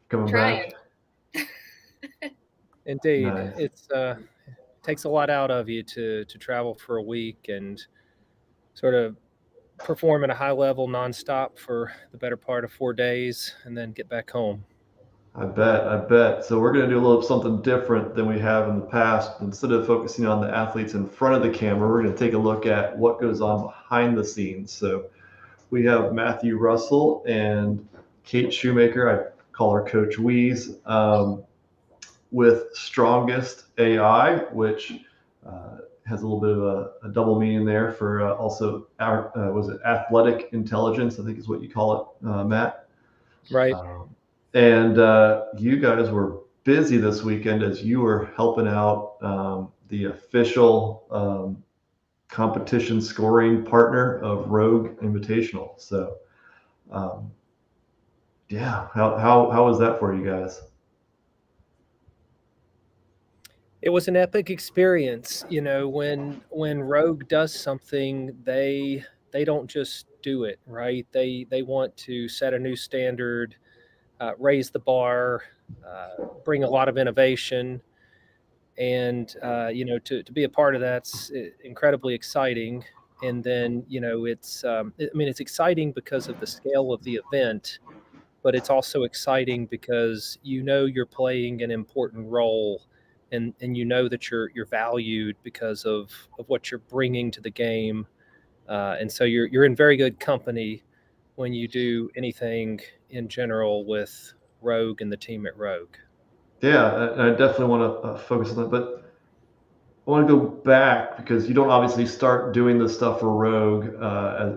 coming Trying. back? Indeed, Nice. it's takes a lot out of you to travel for a week and sort of perform at a high level nonstop for the better part of 4 days, and then get back home. I bet. So we're going to do a little something different than we have in the past. Instead of focusing on the athletes in front of the camera, we're going to take a look at what goes on behind the scenes. So we have Matthew Russell and Kate Shoemaker. I call her Coach Weeze, with Strongest AI, which has a little bit of a double meaning there for also was it athletic intelligence? I think is what you call it, Matt. Right. And you guys were busy this weekend as you were helping out the official competition scoring partner of Rogue Invitational. So, um, yeah, how was that for you guys? It was an epic experience. When Rogue does something, they don't just do it, right. They want to set a new standard, raise the bar, bring a lot of innovation, and to be a part of that's incredibly exciting. And then it's exciting because of the scale of the event, but it's also exciting because you're playing an important role, and that you're valued because of what you're bringing to the game, and so you're in very good company when you do anything in general with Rogue and the team at Rogue. Yeah, I definitely want to focus on that, but I want to go back because you don't obviously start doing this stuff for Rogue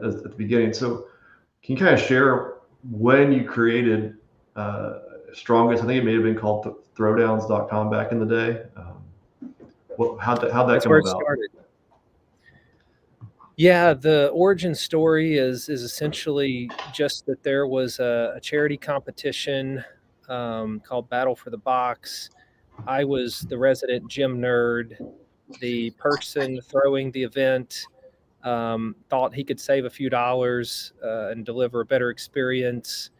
as at the beginning. So can you kind of share when you created Strongest? I think it may have been called Throwdowns.com back in the day. How'd that That's come where it about? started. Yeah, the origin story is essentially just that there was a charity competition called Battle for the Box. I was the resident gym nerd. The person throwing the event thought he could save a few dollars and deliver a better experience,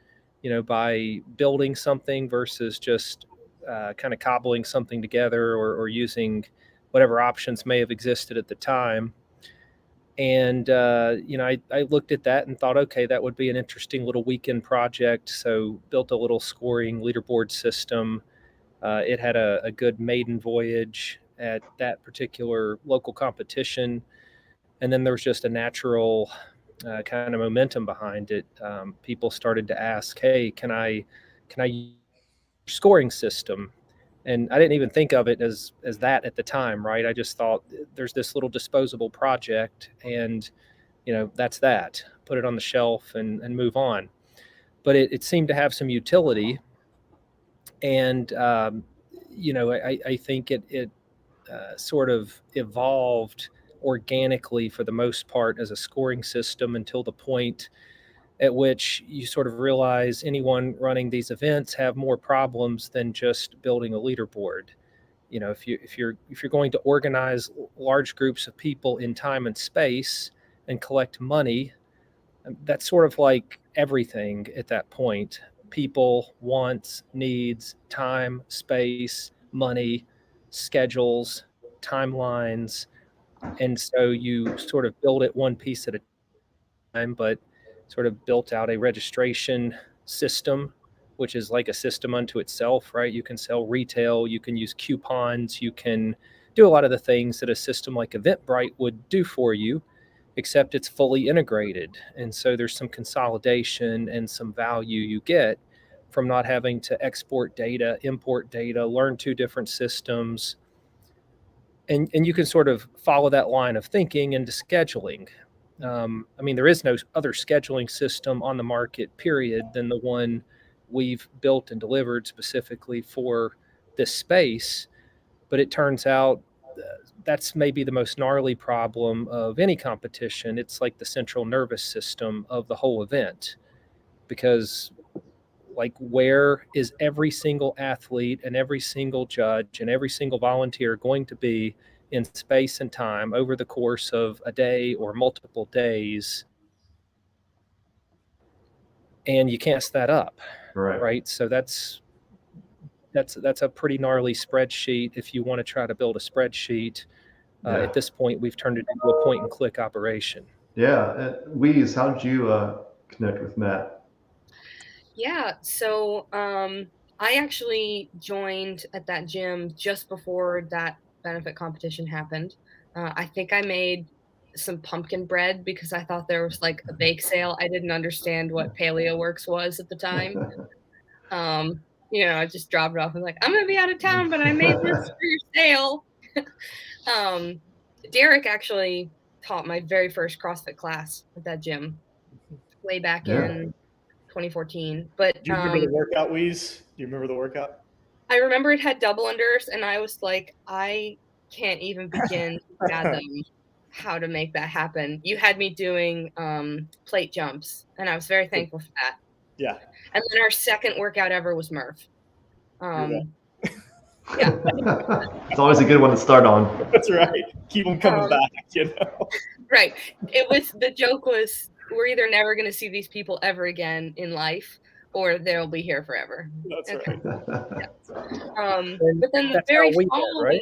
by building something versus just kind of cobbling something together, or using whatever options may have existed at the time. And I looked at that and thought, okay, that would be an interesting little weekend project. So built a little scoring leaderboard system. It had a good maiden voyage at that particular local competition, and then there was just a natural kind of momentum behind it. People started to ask, "Hey, can I use your scoring system?" And I didn't even think of it as that at the time, right? I just thought there's this little disposable project, and that's that. Put it on the shelf and move on. But it seemed to have some utility, and I think it sort of evolved organically for the most part as a scoring system until the point at which you sort of realize anyone running these events have more problems than just building a leaderboard. If you're going to organize large groups of people in time and space and collect money, that's sort of like everything at that point: people, wants, needs, time, space, money, schedules, timelines. And so you sort of build it one piece at a time, but sort of built out a registration system, which is like a system unto itself, right? You can sell retail, you can use coupons, you can do a lot of the things that a system like Eventbrite would do for you, except it's fully integrated. And so there's some consolidation and some value you get from not having to export data, import data, learn two different systems. And you can sort of follow that line of thinking into scheduling. There is no other scheduling system on the market, period, than the one we've built and delivered specifically for this space. But it turns out that's maybe the most gnarly problem of any competition. It's like the central nervous system of the whole event, because like, where is every single athlete and every single judge and every single volunteer going to be in space and time over the course of a day or multiple days? And you can't mess that up, Right. right? So that's that's a pretty gnarly spreadsheet. If you want to try to build a spreadsheet, at this point, we've turned it into a point and click operation. Yeah. Weeze, how did you connect with Matt? Yeah, so I actually joined at that gym just before that benefit competition happened. I think I made some pumpkin bread because I thought there was like a bake sale. I didn't understand what Paleo Works was at the time. I just dropped it off and like, I'm gonna be out of town, but I made this for your sale. um, Derek actually taught my very first CrossFit class at that gym way back in 2014. But do you remember the workout, Weeze? Do you remember the workout? I remember it had double unders, and I was like, I can't even begin to fathom how to make that happen. You had me doing plate jumps, and I was very thankful for that. Yeah. And then our second workout ever was Murph. Yeah. It's always a good one to start on. That's right. Keep them coming back, Right. The joke was, we're either never going to see these people ever again in life, or they'll be here forever. That's right. But then the very following, right?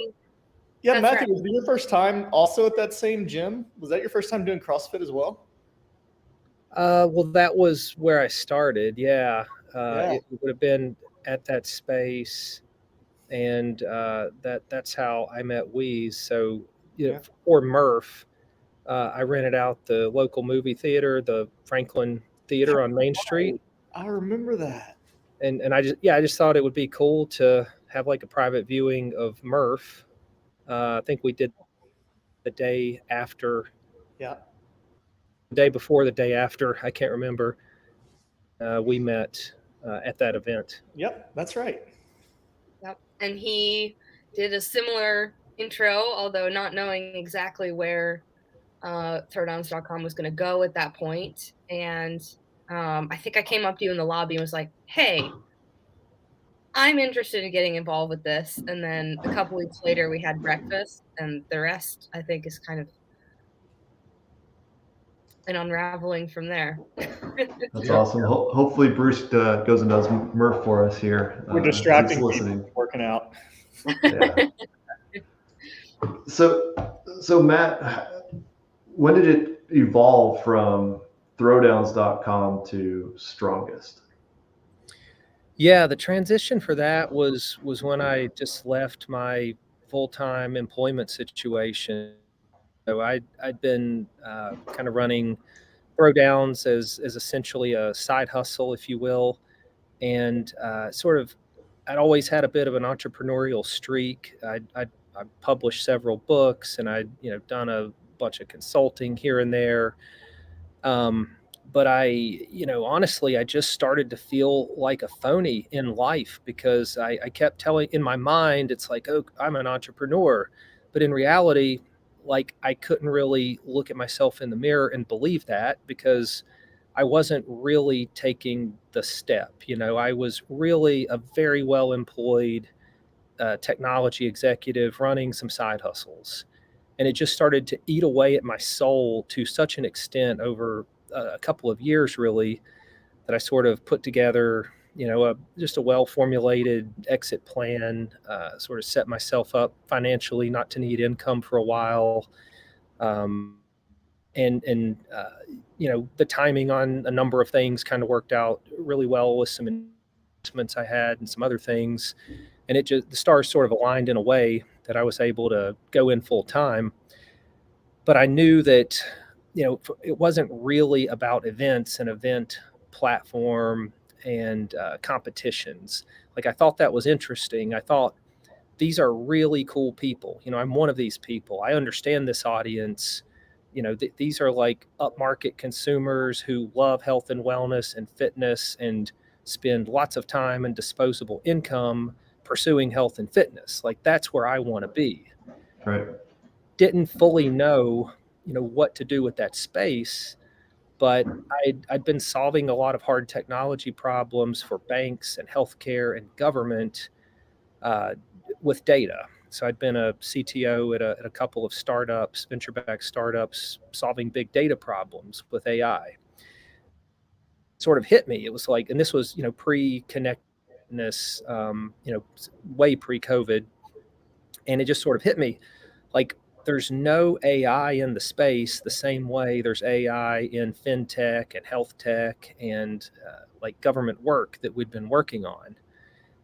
Yeah, Matthew, was it your first time also at that same gym? Was that your first time doing CrossFit as well? Well, that was where I started. Yeah. It would have been at that space, and that's how I met Weeze. So for Murph, I rented out the local movie theater, the Franklin Theater on Main Street. I remember that. And I just thought it would be cool to have like a private viewing of Murph. I think we did the day after. Yeah. The day before, the day after, I can't remember. We met at that event. Yep, that's right. Yep, and he did a similar intro, although not knowing exactly where throwdowns.com was going to go at that point. And I think I came up to you in the lobby and was like, hey, I'm interested in getting involved with this. And then a couple weeks later, we had breakfast, and the rest, I think, is kind of an unraveling from there. That's awesome. Hopefully Bruce goes and does Murph for us here. We're distracting people working out. Yeah. So Matt, when did it evolve from throwdowns.com to Strongest? Yeah, the transition for that was when I just left my full-time employment situation. So I'd been kind of running Throwdowns as essentially a side hustle, if you will, and I'd always had a bit of an entrepreneurial streak. I published several books, and I'd done a bunch of consulting here and there. But honestly, I just started to feel like a phony in life because I kept telling in my mind, it's like, oh, I'm an entrepreneur. But in reality, like I couldn't really look at myself in the mirror and believe that because I wasn't really taking the step. I was really a very well employed technology executive running some side hustles. And it just started to eat away at my soul to such an extent over a couple of years, really, that I sort of put together, just a well-formulated exit plan, sort of set myself up financially not to need income for a while. The timing on a number of things kind of worked out really well with some investments I had and some other things. And the stars sort of aligned in a way that I was able to go in full time. But I knew that, it wasn't really about events and event platform and competitions. Like I thought that was interesting. I thought these are really cool people. I'm one of these people. I understand this audience. These are like upmarket consumers who love health and wellness and fitness and spend lots of time and disposable income pursuing health and fitness. Like that's where I want to be. Right. Didn't fully know, what to do with that space, but I'd been solving a lot of hard technology problems for banks and healthcare and government with data. So I'd been a CTO at a couple of startups, venture-backed startups, solving big data problems with AI. Sort of hit me. It was like, and this was, pre-connect fitness, way pre-COVID. And it just sort of hit me like there's no AI in the space the same way there's AI in fintech and health tech and like government work that we've been working on.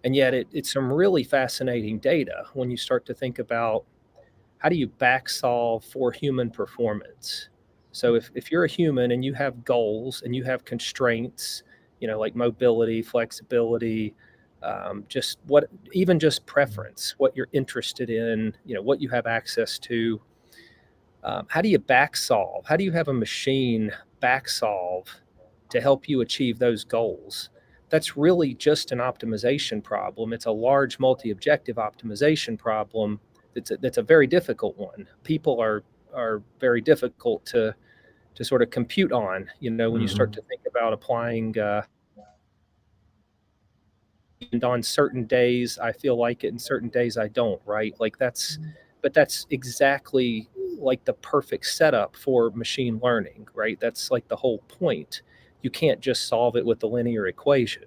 And yet it's some really fascinating data when you start to think about how do you back solve for human performance. So if you're a human and you have goals and you have constraints, like mobility, flexibility, just preference, what you're interested in, what you have access to. How do you back solve? How do you have a machine back solve to help you achieve those goals? That's really just an optimization problem. It's a large multi-objective optimization problem. That's a very difficult one. People are very difficult to sort of compute on, when you start to think about applying and on certain days I feel like it and certain days I don't, right? But that's exactly like the perfect setup for machine learning, right? That's like the whole point. You can't just solve it with the linear equation.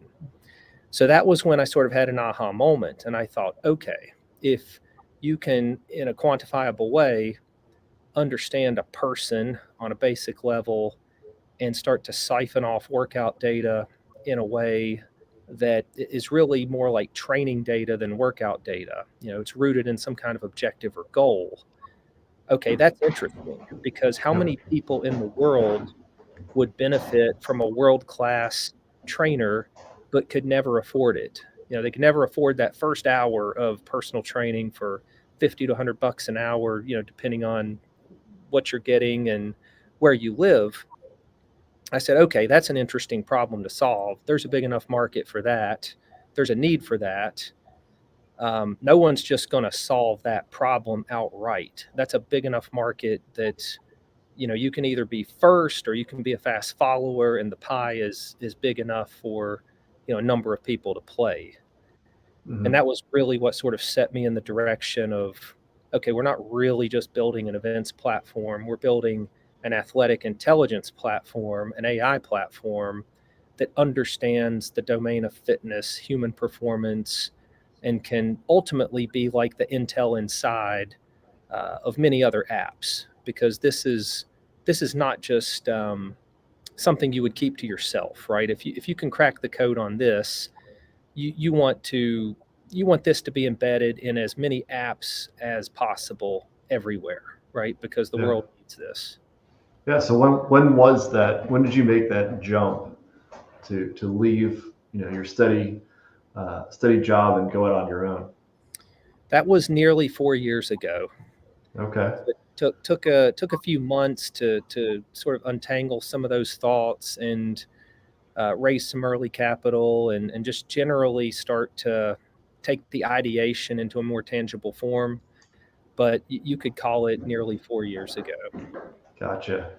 So that was when I sort of had an aha moment and I thought, okay, if you can, in a quantifiable way, understand a person on a basic level and start to siphon off workout data in a way that is really more like training data than workout data. It's rooted in some kind of objective or goal. Okay, that's interesting because how many people in the world would benefit from a world-class trainer but could never afford it? They could never afford that first hour of personal training for 50 to 100 bucks an hour, depending on what you're getting and where you live. I said, okay, that's an interesting problem to solve. There's a big enough market for that. There's a need for that. No one's just going to solve that problem outright. That's a big enough market that, you can either be first or you can be a fast follower, and the pie is big enough for, a number of people to play. And that was really what sort of set me in the direction of, okay, we're not really just building an events platform. We're building an athletic intelligence platform, an AI platform that understands the domain of fitness, human performance, and can ultimately be like the Intel Inside of many other apps. Because this is not just something you would keep to yourself, right? If you can crack the code on this, you want this to be embedded in as many apps as possible everywhere, right? Because the world needs this. Yeah. So when was that? When did you make that jump to leave, your steady job and go out on your own? That was nearly 4 years ago. Okay. It took a few months to sort of untangle some of those thoughts and raise some early capital and just generally start to take the ideation into a more tangible form. But you could call it nearly 4 years ago. Gotcha.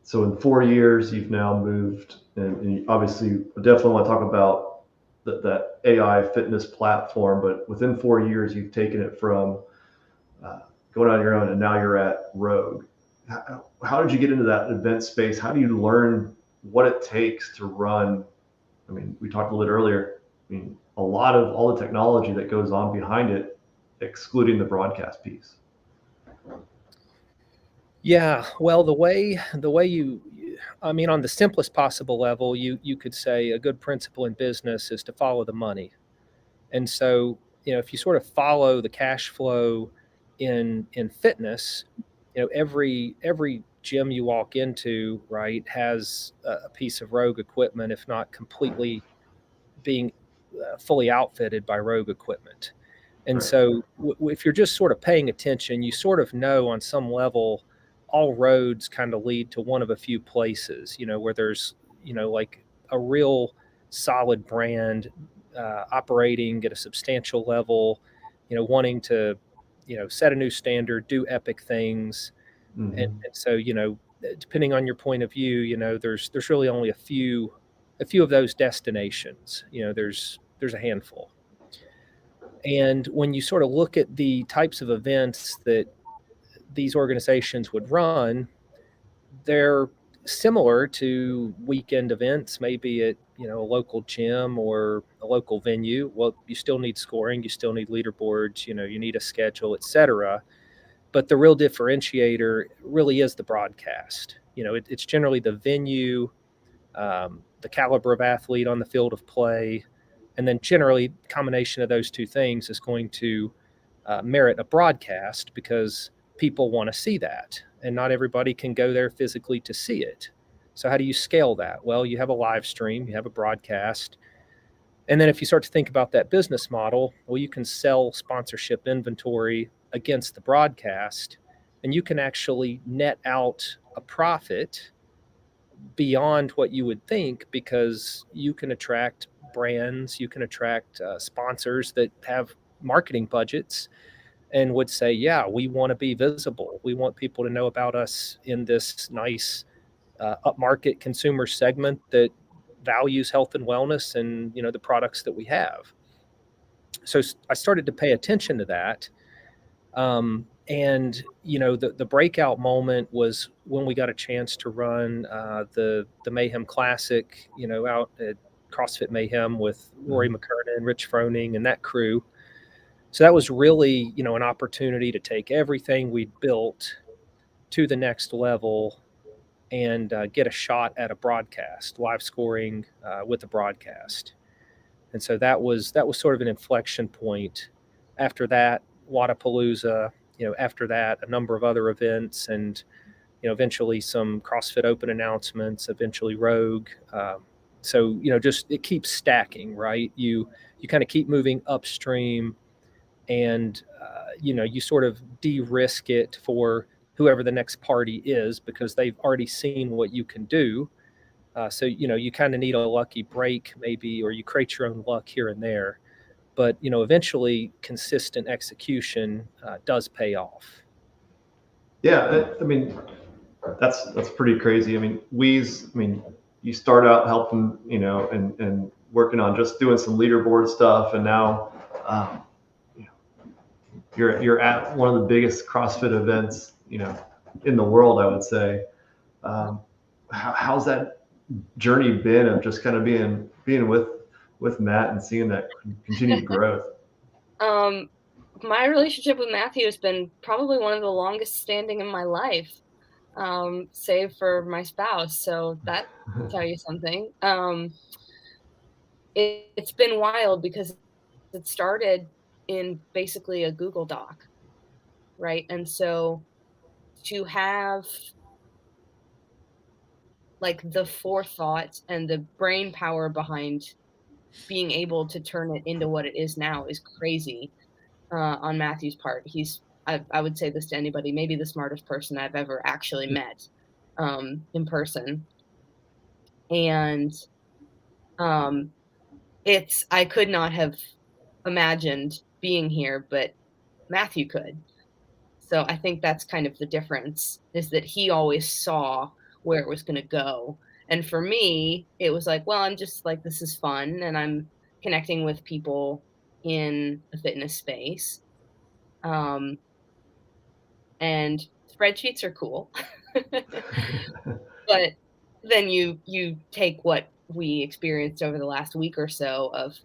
So in 4 years, you've now moved, and you obviously definitely want to talk about that AI fitness platform, but within 4 years, you've taken it from going on your own, and now you're at Rogue. How did you get into that event space? How do you learn what it takes to run? I mean, we talked a little bit earlier. I mean, a lot of all the technology that goes on behind it, excluding the broadcast piece. Yeah, well, the way on the simplest possible level, you could say a good principle in business is to follow the money. And so, if you sort of follow the cash flow in fitness, every gym you walk into, right, has a piece of Rogue equipment, if not completely being fully outfitted by Rogue equipment. And Right. so if you're just sort of paying attention, you sort of know on some level all roads kind of lead to one of a few places, where there's, like a real solid brand operating at a substantial level, wanting to, set a new standard, do epic things. Mm-hmm. And so, depending on your point of view, there's really only a few of those destinations. There's a handful. And when you sort of look at the types of events that these organizations would run, they're similar to weekend events, maybe at a local gym or a local venue. Well, you still need scoring, you still need leaderboards, you need a schedule, etc. But the real differentiator really is the broadcast. It's generally the venue, the caliber of athlete on the field of play, and then generally the combination of those two things is going to merit a broadcast because people want to see that, and not everybody can go there physically to see it. So how do you scale that? Well, you have a live stream, you have a broadcast, and then if you start to think about that business model, well, you can sell sponsorship inventory against the broadcast, and you can actually net out a profit beyond what you would think, because you can attract brands, you can attract sponsors that have marketing budgets and would say, yeah, we want to be visible. We want people to know about us in this nice upmarket consumer segment that values health and wellness and the products that we have. So I started to pay attention to that. And the breakout moment was when we got a chance to run the Mayhem Classic, out at CrossFit Mayhem with Rory McKernan, Rich Froning, and that crew. So that was really, an opportunity to take everything we'd built to the next level and get a shot at a broadcast, live scoring with a broadcast. And so that was sort of an inflection point. After that, Wadapalooza, after that, a number of other events, and eventually some CrossFit Open announcements, eventually Rogue. So just it keeps stacking, right? You kind of keep moving upstream, and you sort of de-risk it for whoever the next party is, because they've already seen what you can do. So you kind of need a lucky break maybe, or you create your own luck here and there. But eventually consistent execution does pay off. Yeah, I mean, that's pretty crazy. I mean, you start out helping, and working on just doing some leaderboard stuff, and now you're at one of the biggest CrossFit events, in the world, I would say. How's that journey been of just kind of being with Matt and seeing that continued growth? My relationship with Matthew has been probably one of the longest standing in my life, save for my spouse. So that will tell you something. It's been wild because it started in basically a Google Doc, right? And so to have like the forethought and the brain power behind being able to turn it into what it is now is crazy on Matthew's part. I would say this to anybody, maybe the smartest person I've ever actually met in person. And I could not have imagined being here, but Matthew could. So I think that's kind of the difference, is that he always saw where it was going to go. And for me, it was like, well, I'm just like, this is fun, and I'm connecting with people in the fitness space. And spreadsheets are cool. But then you take what we experienced over the last week or so of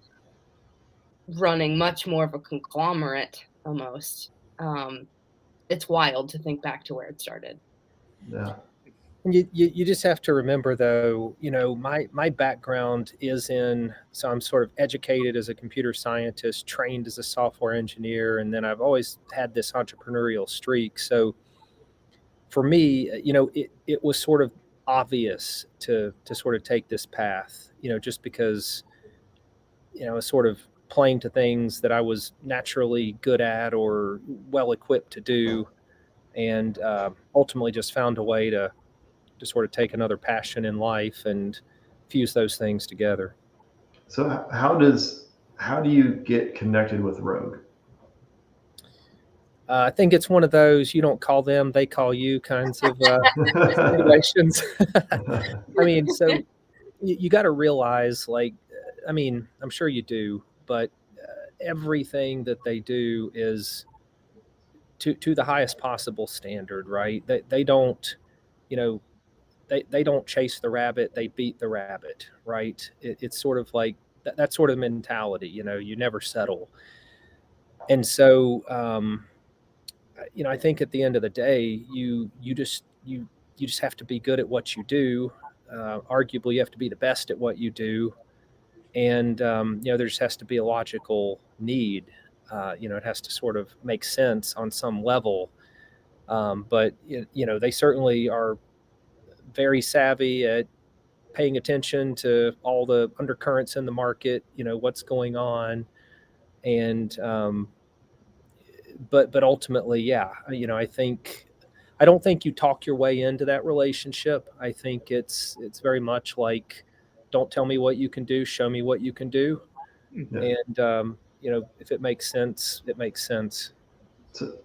running much more of a conglomerate almost. It's wild to think back to where it started. Yeah. And you just have to remember, though, my background is so I'm sort of educated as a computer scientist, trained as a software engineer, and then I've always had this entrepreneurial streak. So for me, it was sort of obvious to sort of take this path, just because, sort of playing to things that I was naturally good at or well equipped to do, and ultimately just found a way to sort of take another passion in life and fuse those things together. So how do you get connected with Rogue? I think it's one of those you don't call them, they call you kinds of situations. I mean, so you got to realize, I'm sure you do, but everything that they do is to the highest possible standard, right? They don't, they don't chase the rabbit, they beat the rabbit, right? It's sort of like that sort of mentality, you never settle. And so, I think at the end of the day, you just have to be good at what you do. Arguably, you have to be the best at what you do, and there just has to be a logical need. It has to sort of make sense on some level. But they certainly are very savvy at paying attention to all the undercurrents in the market. What's going on, and but ultimately, yeah, I don't think you talk your way into that relationship. I think it's very much like, don't tell me what you can do, show me what you can do. Yeah. And if it makes sense, it makes sense. So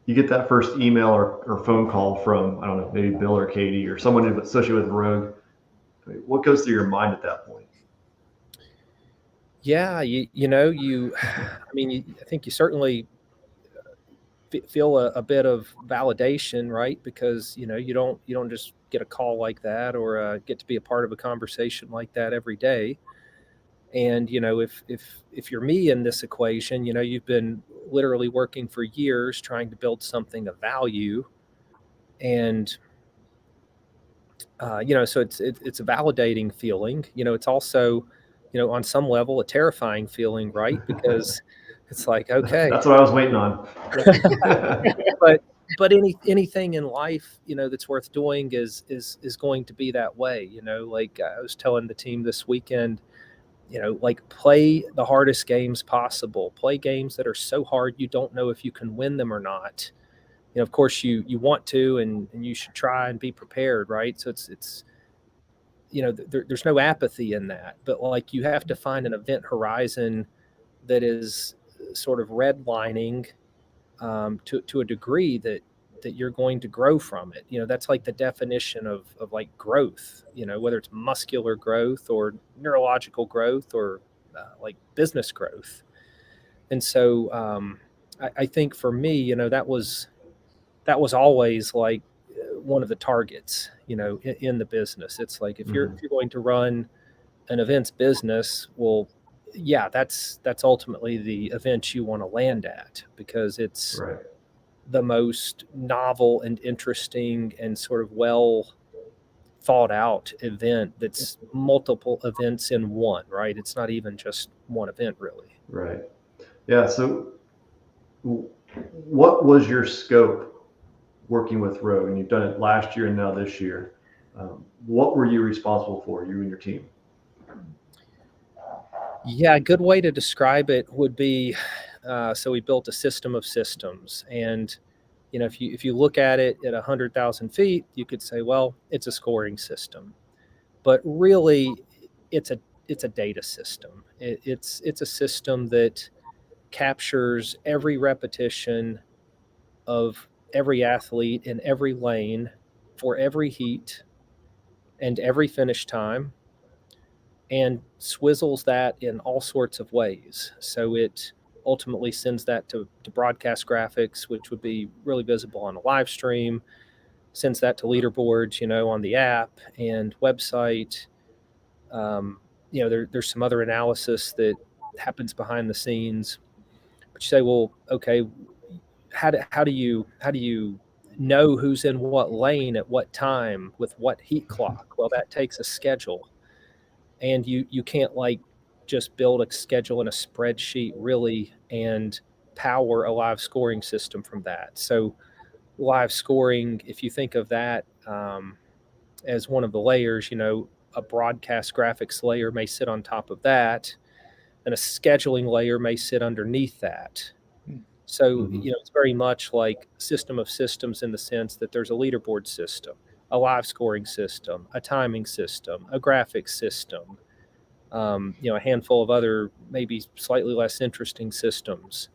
you get that first email or phone call from, I don't know, maybe Bill or Katie or someone associated with Rogue. What goes through your mind at that point? Yeah, I think you certainly feel a bit of validation, right? Because you don't just get a call like that, or get to be a part of a conversation like that every day. And if you're me in this equation, you've been literally working for years trying to build something of value, and so it's a validating feeling. It's also on some level a terrifying feeling, right? Because it's like, okay, that's what I was waiting on. but anything in life that's worth doing is going to be that way. Like I was telling the team this weekend, like, play the hardest games possible. Play games that are so hard you don't know if you can win them or not. Of course you want to, and you should try and be prepared, right? So it's there's no apathy in that, but like, you have to find an event horizon that is sort of redlining to a degree that you're going to grow from it. That's like the definition of like growth, whether it's muscular growth or neurological growth or like business growth. And so I think for me, that was always like one of the targets, in the business. It's like, if you're going to run an events business, well, yeah, that's ultimately the event you want to land at, because it's right. the most novel and interesting and sort of well thought out event that's multiple events in one, right? It's not even just one event, really. Right. Yeah. So what was your scope working with Rogue? And you've done it last year and now this year. What were you responsible for, you and your team? Yeah, a good way to describe it would be, so we built a system of systems. And if you look at it at 100,000 feet, you could say, well, it's a scoring system. But really, it's a data system. It's a system that captures every repetition of every athlete in every lane for every heat and every finish time, and swizzles that in all sorts of ways. So it ultimately sends that to broadcast graphics, which would be really visible on a live stream, sends that to leaderboards, on the app and website. There's some other analysis that happens behind the scenes. But you say, well, okay, how do you know who's in what lane at what time with what heat clock? Well, that takes a schedule, and you can't like just build a schedule in a spreadsheet, really, and power a live scoring system from that. So live scoring, if you think of that as one of the layers, a broadcast graphics layer may sit on top of that, and a scheduling layer may sit underneath that. So, it's very much like system of systems, in the sense that there's a leaderboard system, a live scoring system, a timing system, a graphics system, a handful of other maybe slightly less interesting systems,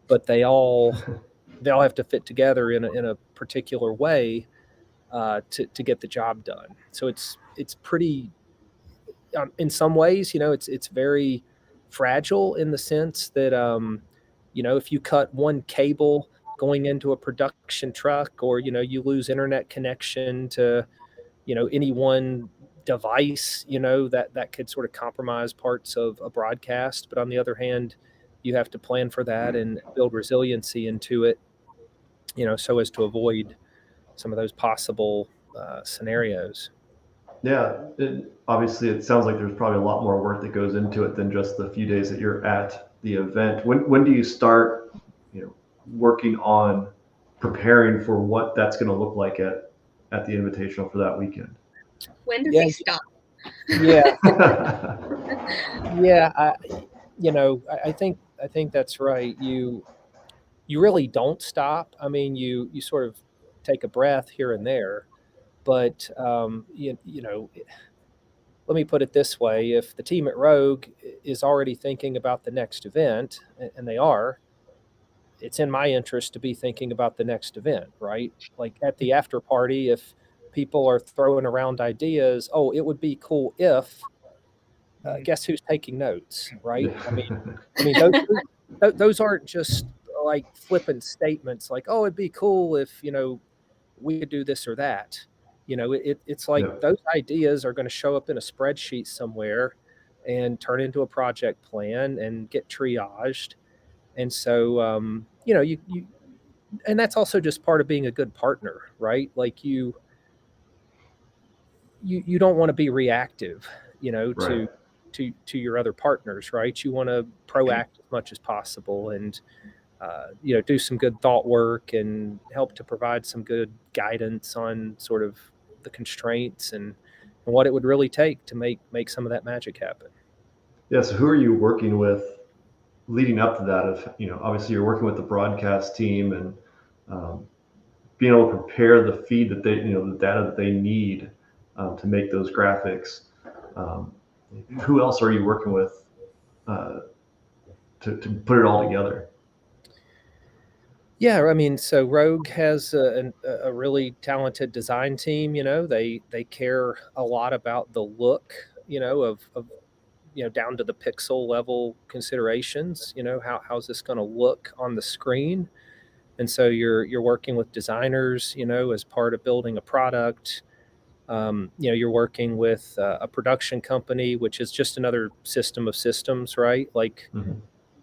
but they all have to fit together in a particular way to get the job done. So it's pretty, in some ways, it's very fragile, in the sense that if you cut one cable going into a production truck, or you lose internet connection to any one device, that could sort of compromise parts of a broadcast. But on the other hand, you have to plan for that and build resiliency into it, so as to avoid some of those possible scenarios. Yeah, obviously it sounds like there's probably a lot more work that goes into it than just the few days that you're at the event. When do you start, working on preparing for what that's going to look like at the Invitational for that weekend? When does Yeah. he stop? Yeah. Yeah. I think that's right. You really don't stop. I mean, you sort of take a breath here and there, but let me put it this way: if the team at Rogue is already thinking about the next event, and they are, it's in my interest to be thinking about the next event, right? Like at the after party, if people are throwing around ideas, oh, it would be cool if, guess who's taking notes, right? I mean, those aren't just like flippant statements like, oh, it'd be cool if, we could do this or that. It's like Yeah. those ideas are going to show up in a spreadsheet somewhere and turn into a project plan and get triaged. And so, and that's also just part of being a good partner, right? Like you don't want to be reactive, Right. to your other partners, right? You want to proact as much as possible and, do some good thought work and help to provide some good guidance on sort of the constraints and what it would really take to make some of that magic happen. Yeah. So who are you working with leading up to that? Obviously you're working with the broadcast team and being able to prepare the feed that they, the data that they need to make those graphics. Um, who else are you working with to put it all together? Yeah, I mean, so Rogue has a really talented design team. They care a lot about the look, of down to the pixel level considerations. How's this going to look on the screen? And so you're working with designers, as part of building a product. You're working with a production company, which is just another system of systems, right? Like Mm-hmm.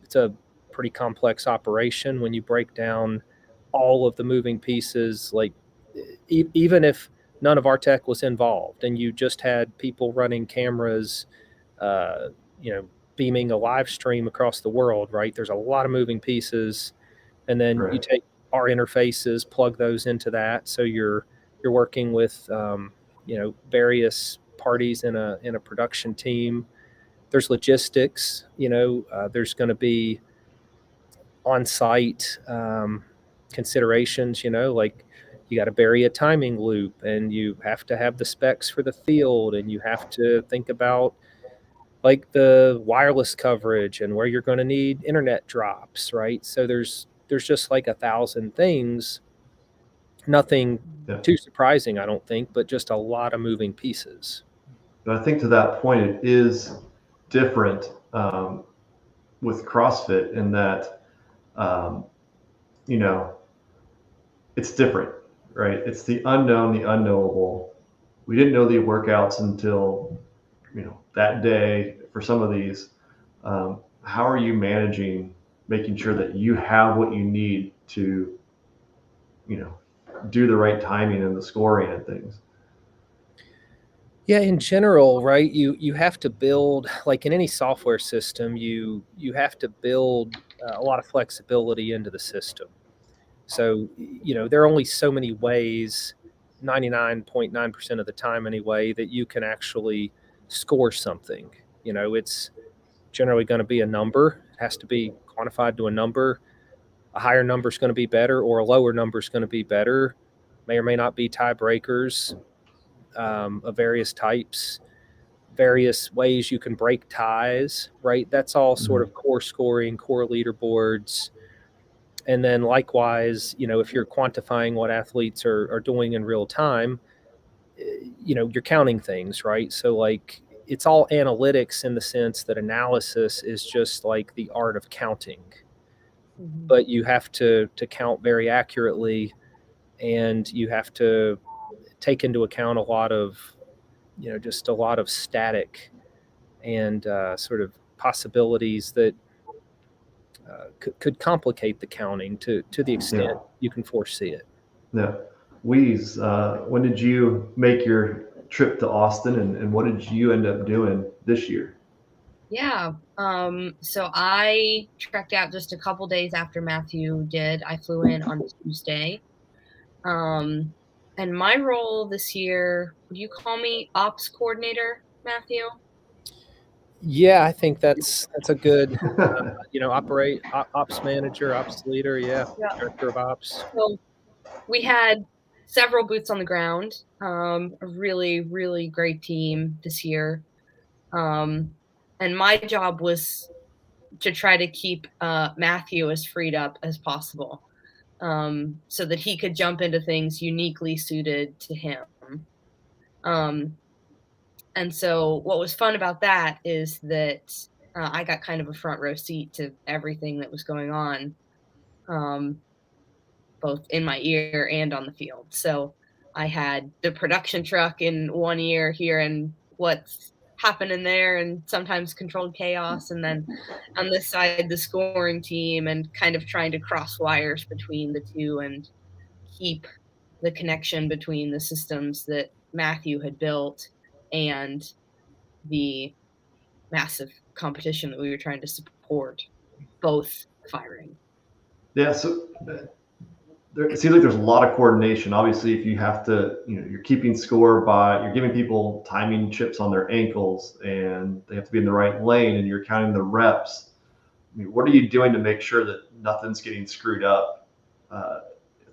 it's a pretty complex operation when you break down all of the moving pieces. Like even if none of our tech was involved and you just had people running cameras, uh, beaming a live stream across the world, right? There's a lot of moving pieces, and then you Right. take our interfaces, plug those into that, so you're working with various parties in a production team. There's logistics. There's going to be on-site considerations. Like you got to bury a timing loop, and you have to have the specs for the field, and you have to think about like the wireless coverage and where you're going to need internet drops, right? So there's just like 1,000 things. Nothing Yeah. too surprising, I don't think, but just a lot of moving pieces. But I think to that point, it is different with CrossFit in that, um, it's different, right? It's the unknown, the unknowable. We didn't know the workouts until, that day for some of these. How are you managing making sure that you have what you need to, do the right timing and the scoring and things? Yeah, in general, right? You have to build, like in any software system, you have to build a lot of flexibility into the system. So, there are only so many ways, 99.9% of the time anyway, that you can actually score something. It's generally going to be a number. It has to be quantified to a number. A higher number is going to be better, or a lower number is going to be better. May or may not be tiebreakers of various types, various ways you can break ties, right? That's all sort of core scoring, core leaderboards. And then likewise, if you're quantifying what athletes are doing in real time, you're counting things, right? So like it's all analytics in the sense that analysis is just like the art of counting. Mhm. But you have to count very accurately, and you have to take into account a lot of, just a lot of static and sort of possibilities that could complicate the counting to the extent you can foresee it. Yeah. Weeze, when did you make your trip to Austin, and what did you end up doing this year? Yeah. So I trekked out just a couple days after Matthew did. I flew in on Tuesday. And my role this year, would you call me ops coordinator, Matthew? Yeah, I think that's a good, ops manager, ops leader. Yeah. Yeah. Director of ops. So we had several boots on the ground. A really, really great team this year. And my job was to try to keep Matthew as freed up as possible, so that he could jump into things uniquely suited to him. Um, and so what was fun about that is that I got kind of a front row seat to everything that was going on, um, both in my ear and on the field. So I had the production truck in one ear hearing what's happening there and sometimes controlled chaos. And then on this side, the scoring team and kind of trying to cross wires between the two and keep the connection between the systems that Matthew had built and the massive competition that we were trying to support, both firing. Yeah. So it seems like there's a lot of coordination. Obviously, if you have to, you're keeping score you're giving people timing chips on their ankles, and they have to be in the right lane, and you're counting the reps. I mean, what are you doing to make sure that nothing's getting screwed up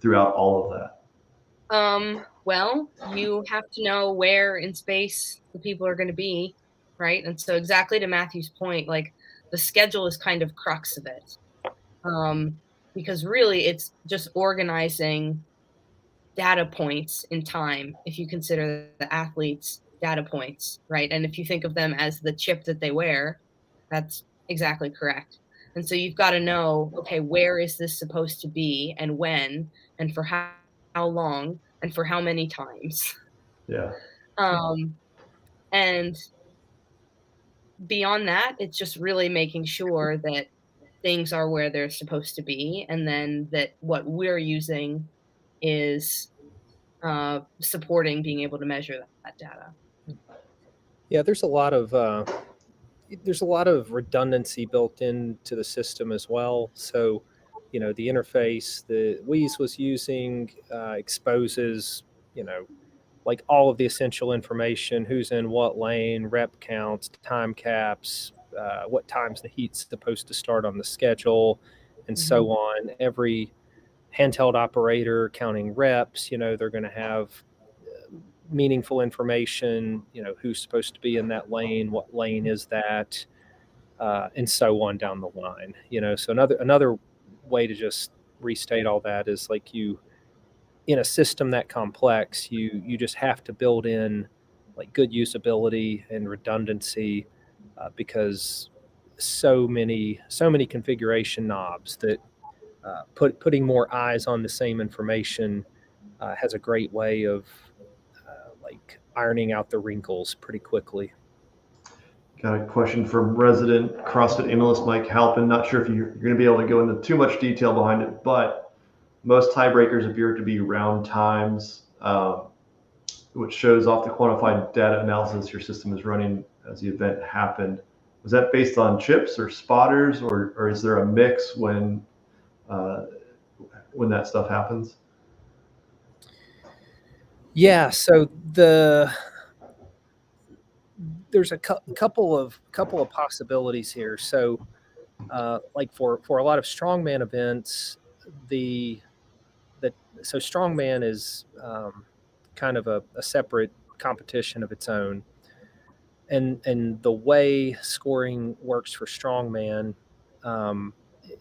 throughout all of that? Well, you have to know where in space the people are going to be, right? And so exactly to Matthew's point, like the schedule is kind of crux of it. Because really it's just organizing data points in time, if you consider the athletes data points, right? And if you think of them as the chip that they wear, that's exactly correct. And so you've got to know, okay, where is this supposed to be and when and for how long and for how many times. Yeah. And beyond that, it's just really making sure that things are where they're supposed to be, and then that what we're using is supporting being able to measure that data. Yeah, there's a lot of redundancy built into the system as well. So, the interface that Weeze was using exposes, like all of the essential information: who's in what lane, rep counts, time caps, what times the heat's supposed to start on the schedule, and so on. Every handheld operator counting reps, they're going to have meaningful information, who's supposed to be in that lane, what lane is that, and so on down the line. So another way to just restate all that is like in a system that complex, you just have to build in like good usability and redundancy, because so many configuration knobs that putting more eyes on the same information has a great way of like ironing out the wrinkles pretty quickly. Got a question from resident CrossFit analyst Mike Halpin. Not sure if you're going to be able to go into too much detail behind it, but most tiebreakers appear to be round times, which shows off the quantified data analysis your system is running as the event happened. Was that based on chips or spotters, or is there a mix when that stuff happens? Yeah, so there's a couple of possibilities here. So, like for a lot of strongman events, so strongman is kind of a separate competition of its own, and the way scoring works for strongman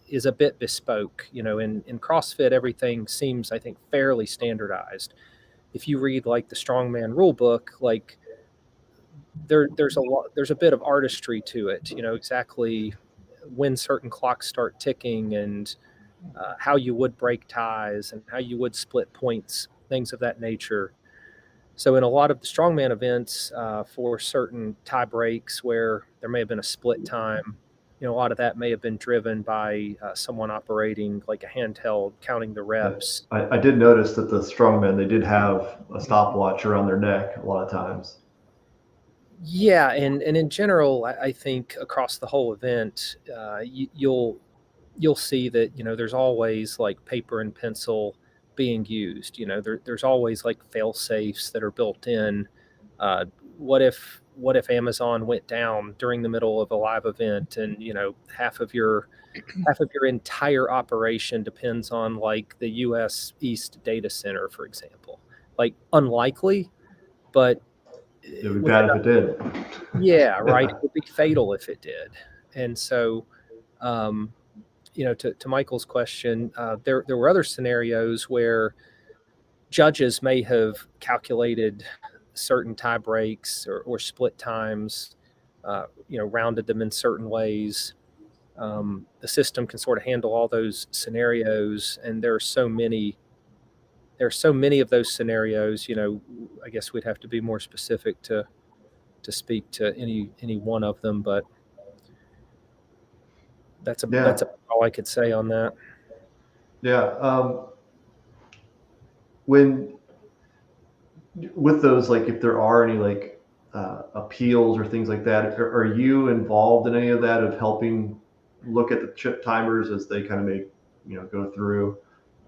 is a bit bespoke. In CrossFit, everything seems, I think, fairly standardized. If you read like the strongman rule book, like there's a bit of artistry to it, exactly when certain clocks start ticking and how you would break ties and how you would split points, things of that nature. So in a lot of the strongman events, for certain tie breaks where there may have been a split time, a lot of that may have been driven by someone operating like a handheld, counting the reps. I did notice that the strongmen, they did have a stopwatch around their neck a lot of times. Yeah, and in general, I think across the whole event, you'll see that there's always like paper and pencil being used. There's always like fail safes that are built in. What if Amazon went down during the middle of a live event, and half of your entire operation depends on like the U.S. East data center, for example? Like, unlikely, but it would be bad if it did. Yeah, right. It would be fatal if it did. And so, to Michael's question, there were other scenarios where judges may have calculated certain tie breaks or split times, rounded them in certain ways. The system can sort of handle all those scenarios, and there are so many of those scenarios. I guess we'd have to be more specific to speak to any one of them, but that's all I could say on that. Yeah. When with those, like, if there are any like appeals or things like that, are you involved in any of that, of helping look at the chip timers as they kind of make go through?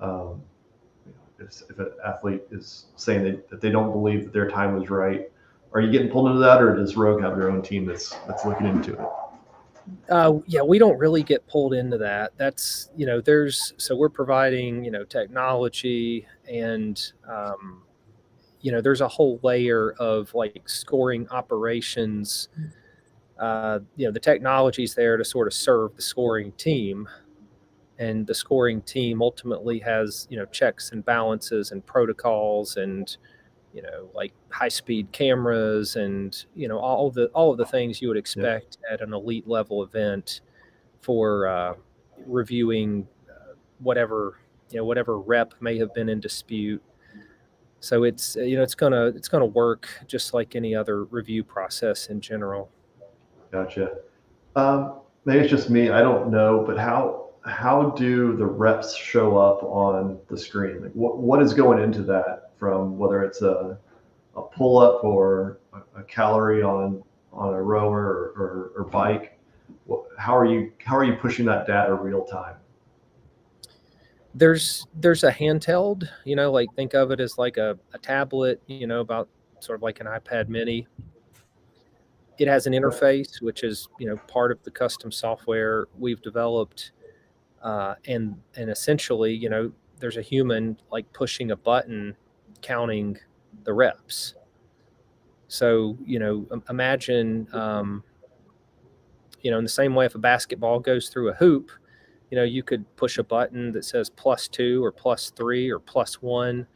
If an athlete is saying that they don't believe that their time was right, are you getting pulled into that, or does Rogue have their own team that's looking into it? Yeah, we don't really get pulled into that. That's so we're providing technology, and there's a whole layer of like scoring operations. The technology's there to sort of serve the scoring team, and the scoring team ultimately has checks and balances and protocols, and like high-speed cameras, and all of the things you would expect at an elite level event for reviewing whatever rep may have been in dispute. So it's it's gonna work just like any other review process in general. Gotcha. Maybe it's just me, I don't know, but how do the reps show up on the screen? Like, what is going into that, from whether it's a pull up or a calorie on a rower or bike? How are you pushing that data real time? There's a handheld, like think of it as like a tablet, about sort of like an iPad mini. It has an interface, which is part of the custom software we've developed, and essentially there's a human like pushing a button counting the reps. So imagine in the same way, if a basketball goes through a hoop, you could push a button that says +2 or +3 or +1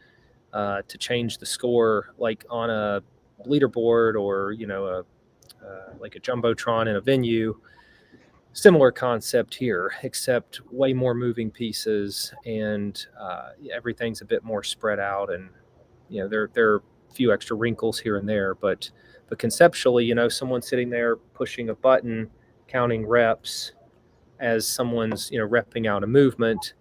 to change the score, like on a leaderboard, or like a jumbotron in a venue. Similar concept here, except way more moving pieces, and everything's a bit more spread out, and there are a few extra wrinkles here and there, but conceptually, someone sitting there pushing a button, counting reps, as someone's repping out a movement.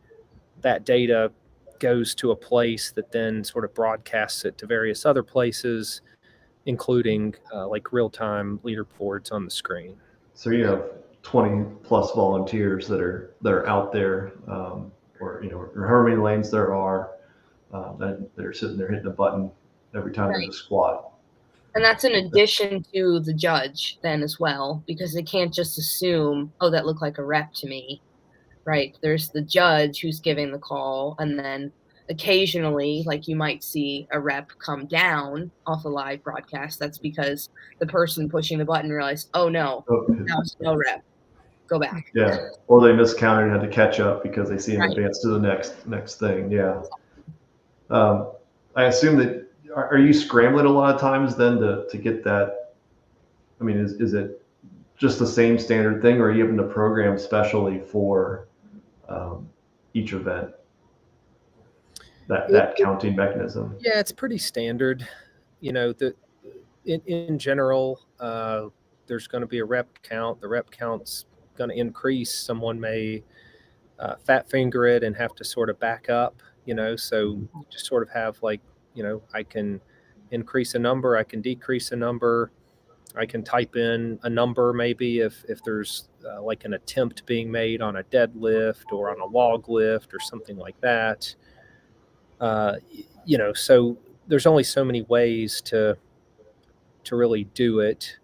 That data goes to a place that then sort of broadcasts it to various other places, including like real-time leaderboards on the screen. So you have 20 plus volunteers that are out there, or however many lanes there are, that are sitting there hitting a button every time there's a squat. And that's in addition to the judge then as well, because they can't just assume, oh, that looked like a rep to me, right? There's the judge who's giving the call, and then occasionally, like, you might see a rep come down off a live broadcast. That's because the person pushing the button realized, oh no, that was no rep. Go back. Yeah, or they miscounted and had to catch up because they see an advance to the next thing. Yeah. I assume that, are you scrambling a lot of times then to get that? I mean, is it just the same standard thing, or are you having to program specially for each event, that counting mechanism? Yeah, it's pretty standard. In general, there's going to be a rep count. The rep count's going to increase. Someone may fat finger it and have to sort of back up, so you just sort of have I can increase a number, I can decrease a number, I can type in a number maybe if there's like an attempt being made on a deadlift or on a log lift or something like that. So there's only so many ways to really do it.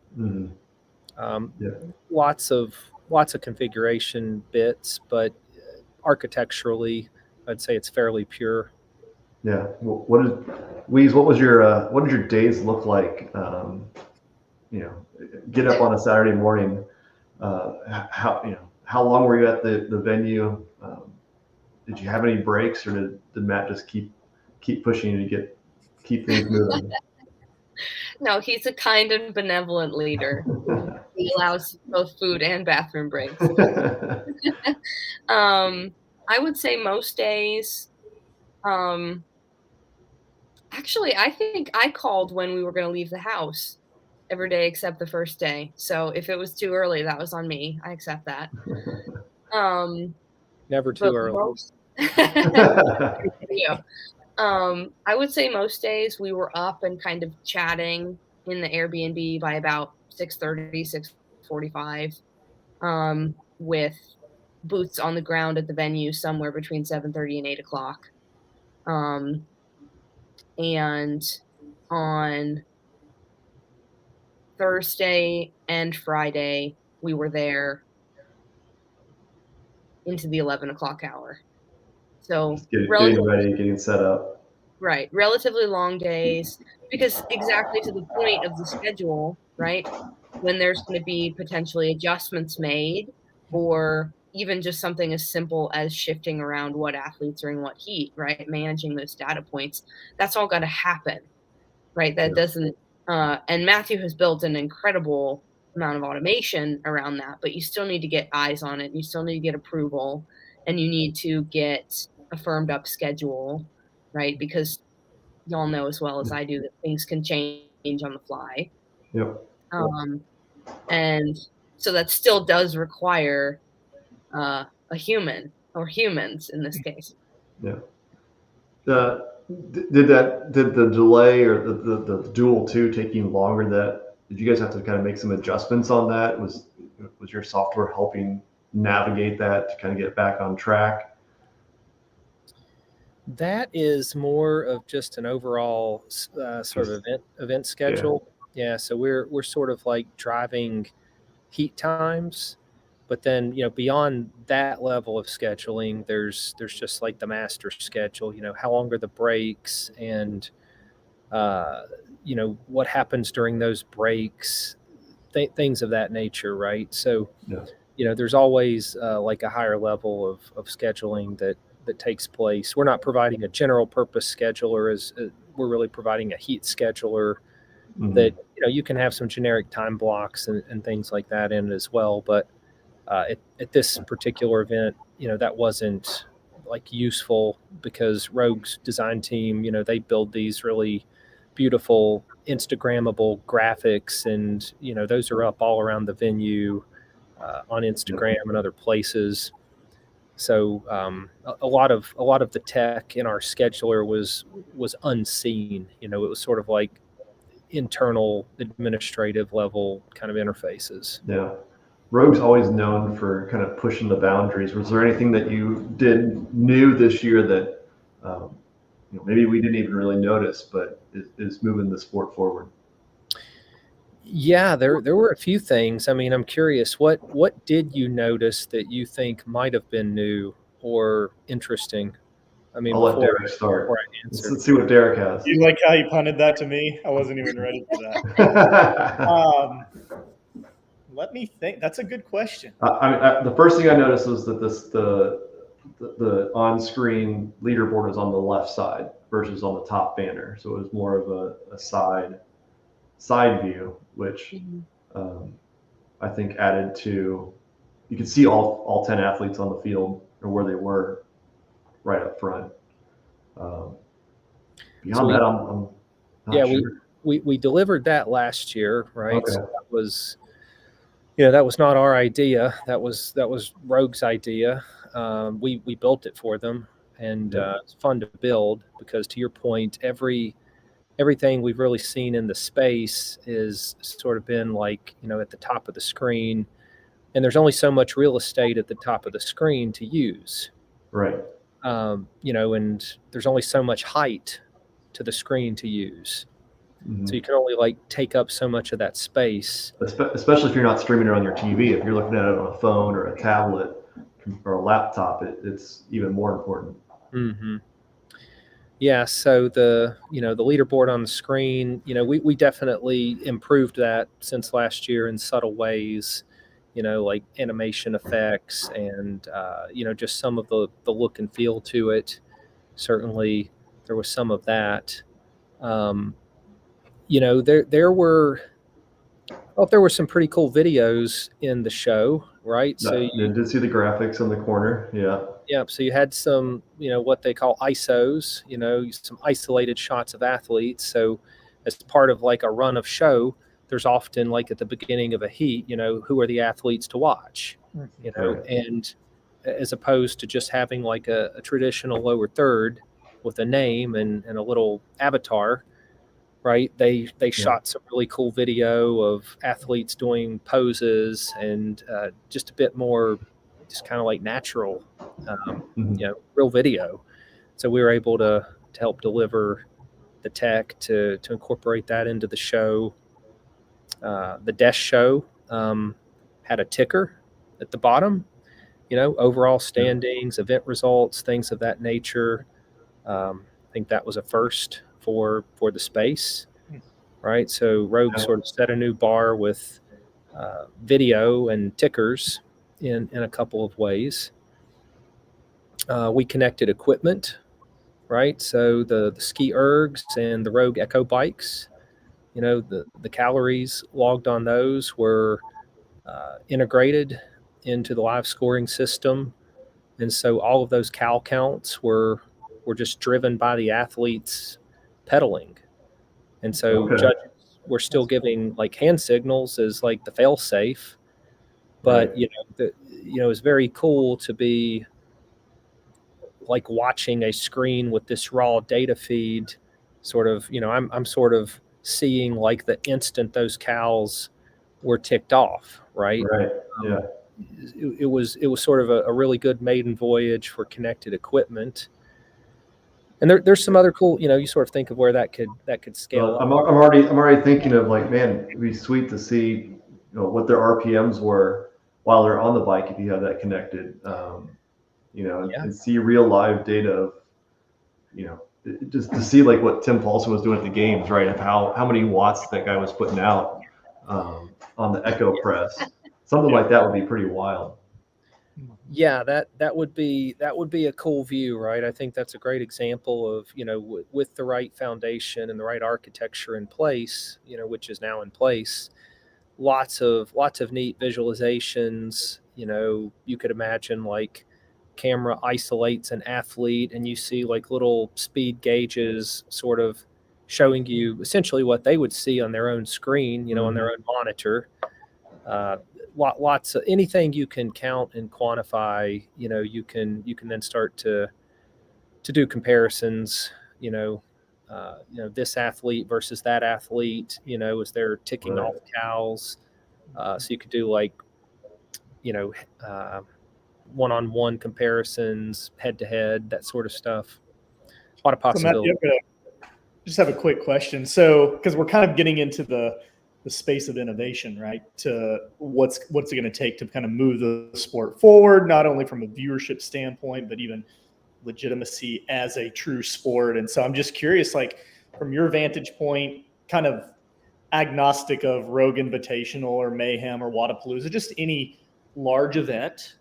Lots of configuration bits, but architecturally, I'd say it's fairly pure. Yeah. What did your days look like? Get up on a Saturday morning. How long were you at the venue? Did you have any breaks, or did Matt just keep pushing you to keep things moving? No, he's a kind and benevolent leader. He allows both food and bathroom breaks. I would say most days. Actually, I think I called when we were going to leave the house every day except the first day. So if it was too early, that was on me. I accept that. Never too early. I would say most days we were up and kind of chatting in the Airbnb by about 6:30, 6:45, with boots on the ground at the venue somewhere between 7:30 and 8 o'clock. And on Thursday and Friday, we were there into the 11 o'clock hour. So getting ready, getting set up. Right. Relatively long days, because exactly to the point of the schedule, right? When there's going to be potentially adjustments made, or even just something as simple as shifting around what athletes are in what heat, right? Managing those data points. That's all got to happen, right? That doesn't, and Matthew has built an incredible amount of automation around that, but you still need to get eyes on it. You still need to get approval, and you need to get a firmed up schedule, right? Because y'all know as well as I do that things can change on the fly. Yep. And so that still does require a human, or humans in this case. Yeah. Did the delay or the dual 2 taking longer? Did you guys have to kind of make some adjustments on that? Was your software helping navigate that to kind of get back on track? That is more of just an overall sort of event schedule. Yeah. So we're sort of like driving heat times, but then beyond that level of scheduling, there's just like the master schedule. How long are the breaks, and what happens during those breaks, things of that nature, right? So there's always like a higher level of scheduling that takes place. We're not providing a general purpose scheduler, as we're really providing a heat scheduler that you can have some generic time blocks and things like that in it as well. But at this particular event, that wasn't like useful, because Rogue's design team, they build these really beautiful Instagrammable graphics, and those are up all around the venue on Instagram and other places. So a lot of the tech in our scheduler was unseen. It was sort of like internal administrative level kind of interfaces. Yeah. Rogue's always known for kind of pushing the boundaries. Was there anything that you did new this year that maybe we didn't even really notice, but is moving the sport forward? Yeah, there were a few things. I mean, I'm curious, what did you notice that you think might have been new or interesting? I mean, I'll let Derek start. Let's see what Derek has. You like how you punted that to me? I wasn't even ready for that. Let me think. That's a good question. The first thing I noticed was that the on-screen leaderboard is on the left side versus on the top banner, so it was more of a side view, which I think added to, you could see all 10 athletes on the field or where they were right up front. Beyond that, I'm not sure. we delivered that last year, right? Okay. So that was, that was not our idea. That was Rogue's idea. We built it for them, and it's fun to build because, to your point, everything we've really seen in the space is sort of been like, at the top of the screen, and there's only so much real estate at the top of the screen to use. Right. And there's only so much height to the screen to use. Mm-hmm. So you can only take up so much of that space. Especially if you're not streaming it on your TV. If you're looking at it on a phone or a tablet or a laptop, it's even more important. Mm-hmm. Yeah. So the leaderboard on the screen, we definitely improved that since last year in subtle ways, like animation effects and, just some of the look and feel to it. Certainly there was some of that. There were some pretty cool videos in the show, right? So you did see the graphics in the corner. Yeah. Yeah. So you had some, what they call ISOs, some isolated shots of athletes. So as part of like a run of show, there's often like at the beginning of a heat, who are the athletes to watch, Right. and as opposed to just having like a traditional lower third with a name and a little avatar, right? They shot some really cool video of athletes doing poses and just a bit more, just kind of like natural, real video. So we were able to help deliver the tech to incorporate that into the show. The desk show had a ticker at the bottom, overall standings, event results, things of that nature. I think that was a first for the space, right? So Rogue sort of set a new bar with video and tickers in a couple of ways. We connected equipment, right? So the ski ergs and the Rogue Echo bikes, the calories logged on those were integrated into the live scoring system. And so all of those cal counts were just driven by the athletes pedaling. And so judges were still giving like hand signals as like the fail safe, but it's very cool to be like watching a screen with this raw data feed. Sort of, I'm sort of seeing like the instant those cals were ticked off, right? Right. Yeah. It was sort of a really good maiden voyage for connected equipment. And there's some other cool, you sort of think of where that could scale up. I'm already thinking of like, man, it'd be sweet to see, what their RPMs were while they're on the bike if you have that connected, and see real live data of, just to see like what Tim Paulson was doing at the games, right? Of how many watts that guy was putting out on the Echo Press. Something like that would be pretty wild. Yeah, that would be a cool view, right? I think that's a great example of, with the right foundation and the right architecture in place, which is now in place, lots of neat visualizations. You could imagine like camera isolates an athlete and you see like little speed gauges sort of showing you essentially what they would see on their own screen, on their own monitor. Lots of anything you can count and quantify, you can then start to do comparisons, this athlete versus that athlete, as they're ticking off cals. So you could do like, one-on-one comparisons, head-to-head, that sort of stuff. A lot of possibilities. So Matt, just have a quick question. So, because we're kind of getting into the space of innovation, right? To what's it going to take to kind of move the sport forward, not only from a viewership standpoint, but even legitimacy as a true sport. And so I'm just curious, like from your vantage point, kind of agnostic of Rogue Invitational or Mayhem or Wadapalooza, just any large event,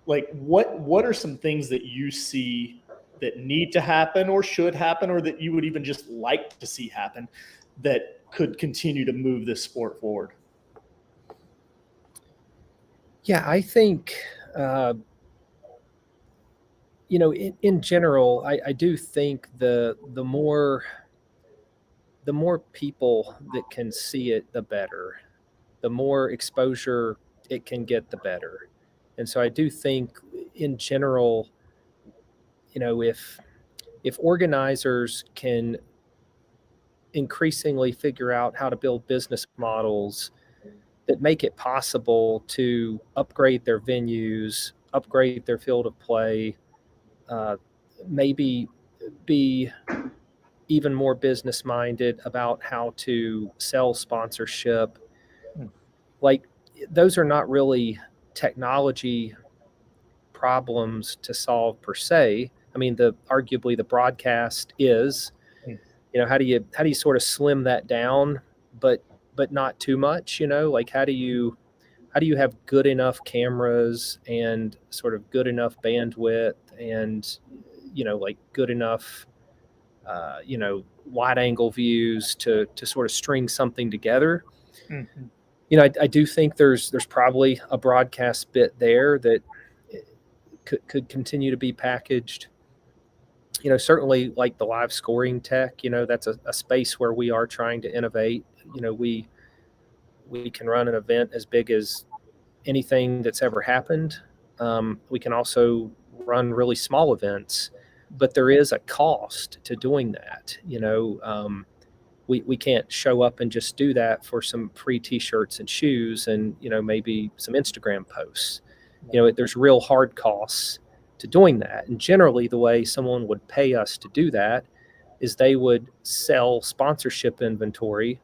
like what are some things that you see that need to happen or should happen, or that you would even just like to see happen that could continue to move this sport forward? Yeah, I think, in general, I do think the more the more people that can see it, the better. The more exposure it can get, the better. And so I do think in general, if organizers can increasingly figure out how to build business models that make it possible to upgrade their venues, upgrade their field of play, maybe be even more business minded about how to sell sponsorship. Like, those are not really technology problems to solve per se. I mean, arguably the broadcast is, how do you sort of slim that down, but not too much, like how do you have good enough cameras and sort of good enough bandwidth and, like good enough, wide angle views to sort of string something together. I do think there's probably a broadcast bit there that could continue to be packaged. Certainly like the live scoring tech, that's a space where we are trying to innovate. We can run an event as big as anything that's ever happened. We can also run really small events, but there is a cost to doing that. We can't show up and just do that for some free t-shirts and shoes and, maybe some Instagram posts. There's real hard costs to doing that. And generally the way someone would pay us to do that is they would sell sponsorship inventory,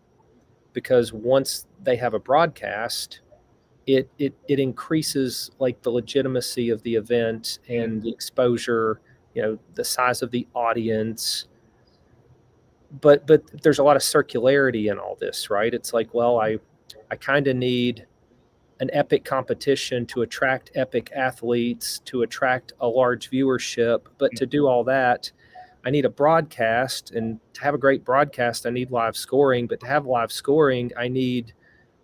because once they have a broadcast, it increases like the legitimacy of the event and the exposure, the size of the audience. But there's a lot of circularity in all this, right? It's like, well, I kind of need an epic competition to attract epic athletes, to attract a large viewership. But to do all that, I need a broadcast, and to have a great broadcast, I need live scoring. But to have live scoring, I need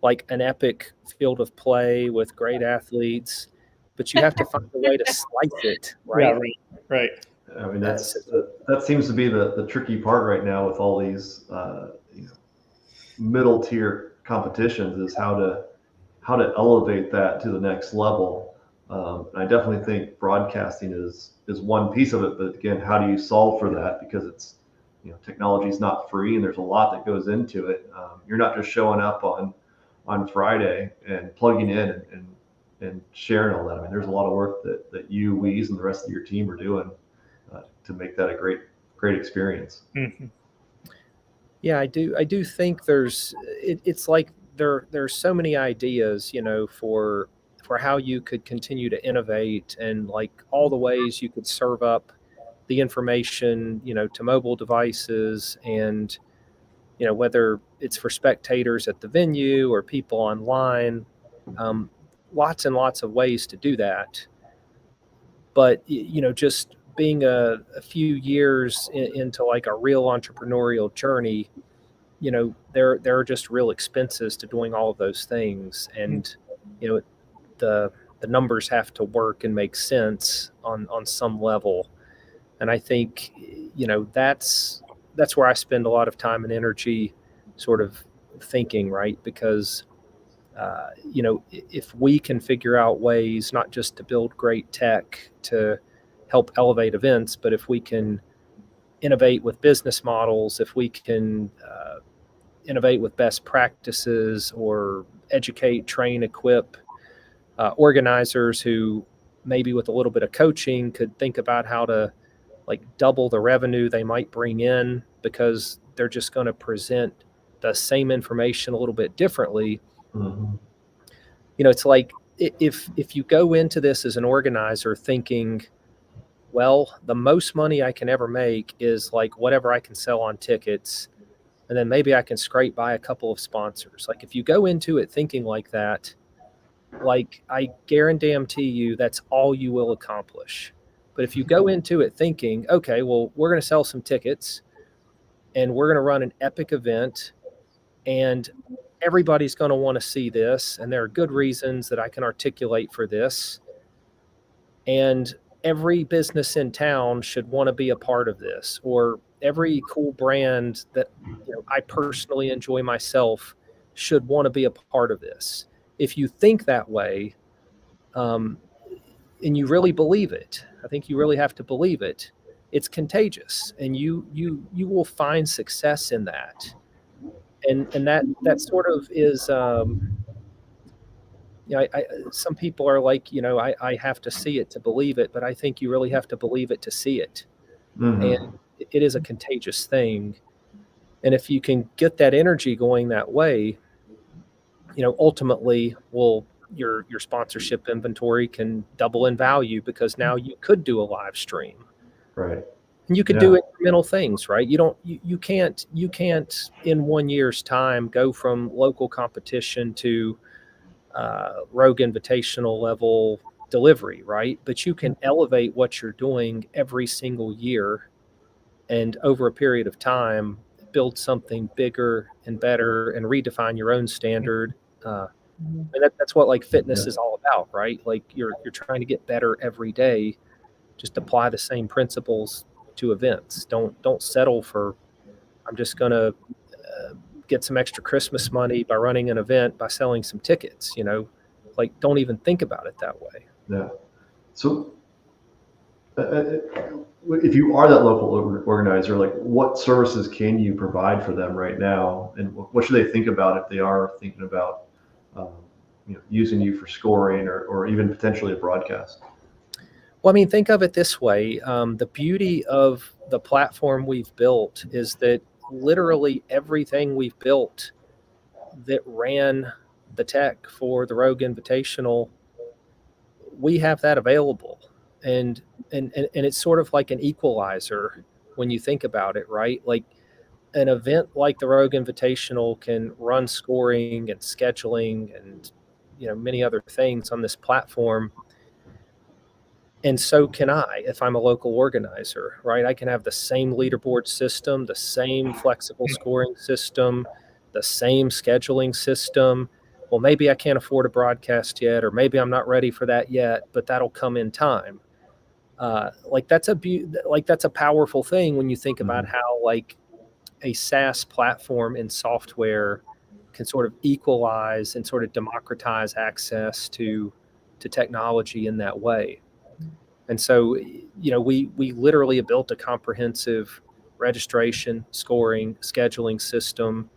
like an epic field of play with great athletes. But you have to find a way to slice it, right? Yeah, right. I mean, that seems to be the tricky part right now with all these middle tier competitions, is how to elevate that to the next level. I definitely think broadcasting is one piece of it, but again, how do you solve for that? Because it's, technology is not free, and there's a lot that goes into it. You're not just showing up on Friday and plugging in and sharing all that. I mean, there's a lot of work that you, Weeze, and the rest of your team are doing to make that a great experience. Mm-hmm. Yeah, I do think it's like there's so many ideas, for how you could continue to innovate, and like all the ways you could serve up the information, to mobile devices, and, whether it's for spectators at the venue or people online, lots and lots of ways to do that. But, just being a few years into like a real entrepreneurial journey, there are just real expenses to doing all of those things. And, the numbers have to work and make sense on some level. And I think, that's where I spend a lot of time and energy sort of thinking, right? Because, if we can figure out ways not just to build great tech to help elevate events, but if we can innovate with business models, if we can innovate with best practices, or educate, train, equip organizers who maybe with a little bit of coaching could think about how to like double the revenue they might bring in, because they're just going to present the same information a little bit differently. Mm-hmm. It's like if you go into this as an organizer thinking, well, the most money I can ever make is like whatever I can sell on tickets, and then maybe I can scrape by a couple of sponsors. Like if you go into it thinking like that, like I guarantee you that's all you will accomplish. But if you go into it thinking, okay, well, we're going to sell some tickets and we're going to run an epic event and everybody's going to want to see this, and there are good reasons that I can articulate for this, and every business in town should want to be a part of this, or every cool brand that I personally enjoy myself should want to be a part of this. If you think that way, and you really believe it, I think you really have to believe it. It's contagious, and you will find success in that. And that sort of is. Some people are like, I have to see it to believe it, but I think you really have to believe it to see it. Mm-hmm. And it is a contagious thing. And if you can get that energy going that way, ultimately, your sponsorship inventory can double in value, because now you could do a live stream. Right. And you could do incremental things, right? You can't in 1 year's time go from local competition to Rogue Invitational level delivery, right? But you can elevate what you're doing every single year, and over a period of time, build something bigger and better and redefine your own standard. And that's what like fitness is all about, right? Like you're trying to get better every day. Just apply the same principles to events. Don't settle for, I'm just going to get some extra Christmas money by running an event, by selling some tickets, like don't even think about it that way. Yeah. So if you are that local organizer, like what services can you provide for them right now? And what should they think about if they are thinking about using you for scoring or even potentially a broadcast? Well, I mean, think of it this way. The beauty of the platform we've built is that literally everything we've built that ran the tech for the Rogue Invitational, we have that available. And it's sort of like an equalizer when you think about it, right? Like an event like the Rogue Invitational can run scoring and scheduling and many other things on this platform. And so can I, if I'm a local organizer, right? I can have the same leaderboard system, the same flexible scoring system, the same scheduling system. Well, maybe I can't afford a broadcast yet, or maybe I'm not ready for that yet, but that'll come in time. That's a powerful thing when you think about how like a SaaS platform and software can sort of equalize and sort of democratize access to technology in that way. And so, we literally have built a comprehensive registration, scoring, scheduling system.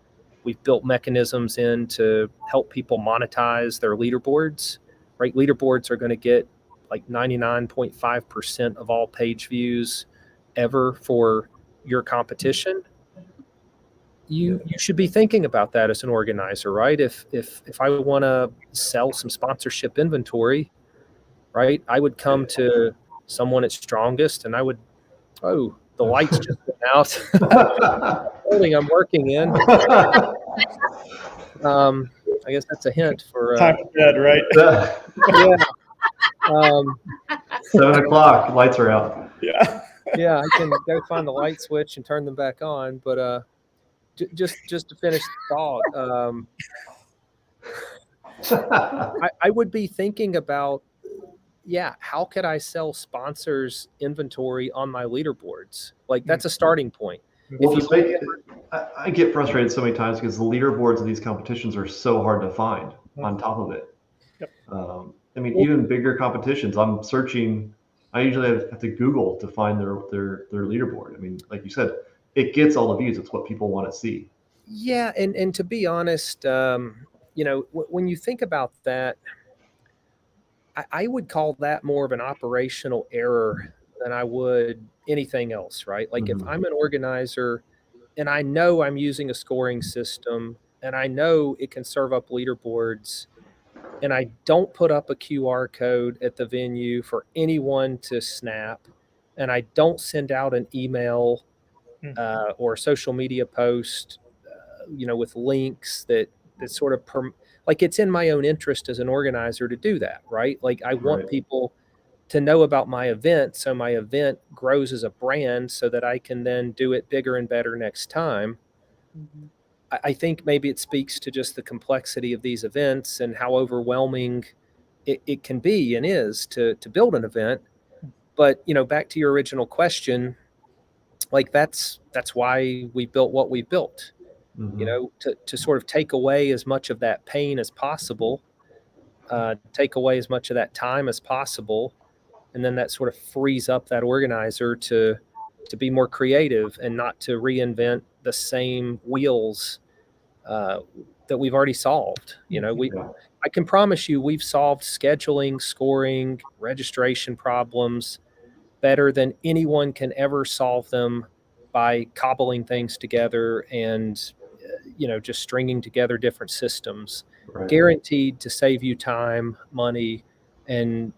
We've built mechanisms in to help people monetize their leaderboards, right? Leaderboards are going to get like 99.5% of all page views ever for your competition. You should be thinking about that as an organizer, right? If I want to sell some sponsorship inventory, right, I would come to someone at Strongest, and I would, the lights just went out. The building I'm working in. I guess that's a hint for time for bed, right? Yeah. 7 o'clock, lights are out. Yeah, I can go find the light switch and turn them back on. But just to finish the thought, I would be thinking about, how could I sell sponsors inventory on my leaderboards? Like that's a starting point. Well, I get frustrated so many times because the leaderboards of these competitions are so hard to find on top of it. I mean, even bigger competitions, I'm searching, I usually have to Google to find their leaderboard. I mean, like you said, it gets all the views. It's what people want to see. Yeah. And to be honest, when you think about that, I would call that more of an operational error than I would anything else, right? Like if I'm an organizer and I know I'm using a scoring system and I know it can serve up leaderboards, and I don't put up a QR code at the venue for anyone to snap, and I don't send out an email or a social media post, with links that sort of like it's in my own interest as an organizer to do that, right? Like I want people to know about my event, so my event grows as a brand so that I can then do it bigger and better next time. I think maybe it speaks to just the complexity of these events and how overwhelming it can be and is to build an event. But, back to your original question, like that's why we built what we built, to sort of take away as much of that pain as possible, take away as much of that time as possible. And then that sort of frees up that organizer to be more creative and not to reinvent the same wheels that we've already solved. I can promise you we've solved scheduling, scoring, registration problems better than anyone can ever solve them by cobbling things together and just stringing together different systems. Right. Guaranteed to save you time, money, and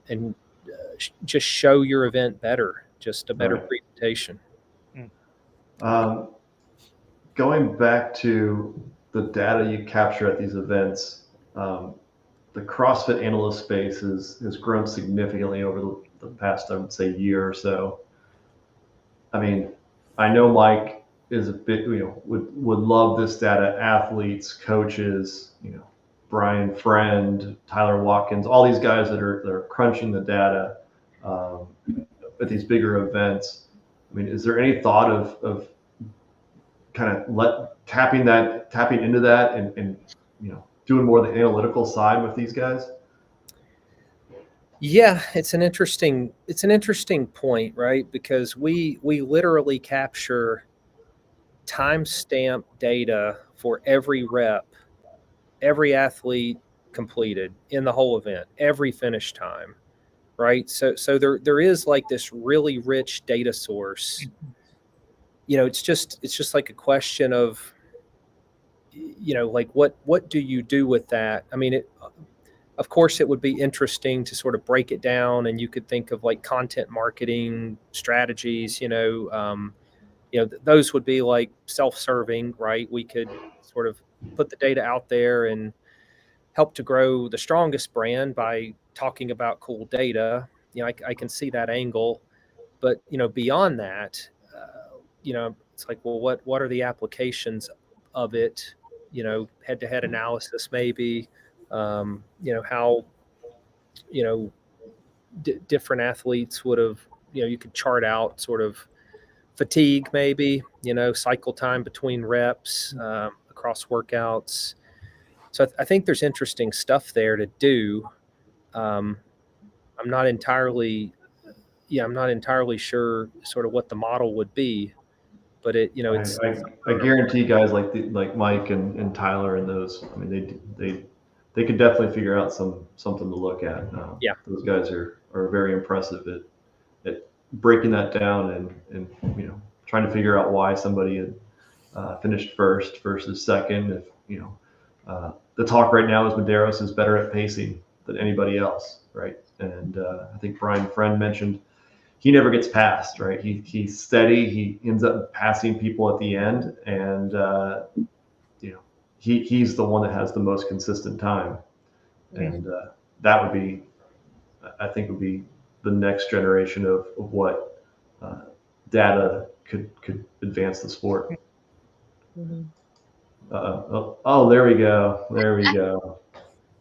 just show your event better, just a better presentation. Going back to the data you capture at these events, the CrossFit analyst space has grown significantly over the past, I would say, year or so. I mean, I know Mike is a bit, would love this data. Athletes, coaches, Brian Friend, Tyler Watkins, all these guys that are crunching the data at these bigger events. I mean, is there any thought of kind of tapping into that and doing more of the analytical side with these guys? Yeah, it's an interesting point, right? Because we literally capture timestamp data for every rep, every athlete completed in the whole event, every finish time, right? So there is like this really rich data source. It's just like a question of, like what do you do with that? I mean, of course, it would be interesting to sort of break it down, and you could think of like content marketing strategies. Those would be like self-serving, right? We could sort of put the data out there and help to grow the strongest brand by talking about cool data. I can see that angle, but beyond that, it's like, well, what are the applications of it? Head-to-head analysis, maybe. How different athletes would have, you could chart out sort of fatigue, maybe, cycle time between reps, across workouts. So I think there's interesting stuff there to do. I'm not entirely sure sort of what the model would be, but it's I guarantee guys like Mike and Tyler and those, I mean, they could definitely figure out something to look at. Yeah, those guys are very impressive at breaking that down and trying to figure out why somebody had finished first versus second. If the talk right now is Medeiros is better at pacing than anybody else, right? And I think Brian Friend mentioned he never gets passed, right? He's steady. He ends up passing people at the end, and he's the one that has the most consistent time, and that would be, I think, would be the next generation of what data could advance the sport. Mm-hmm. Oh, there we go.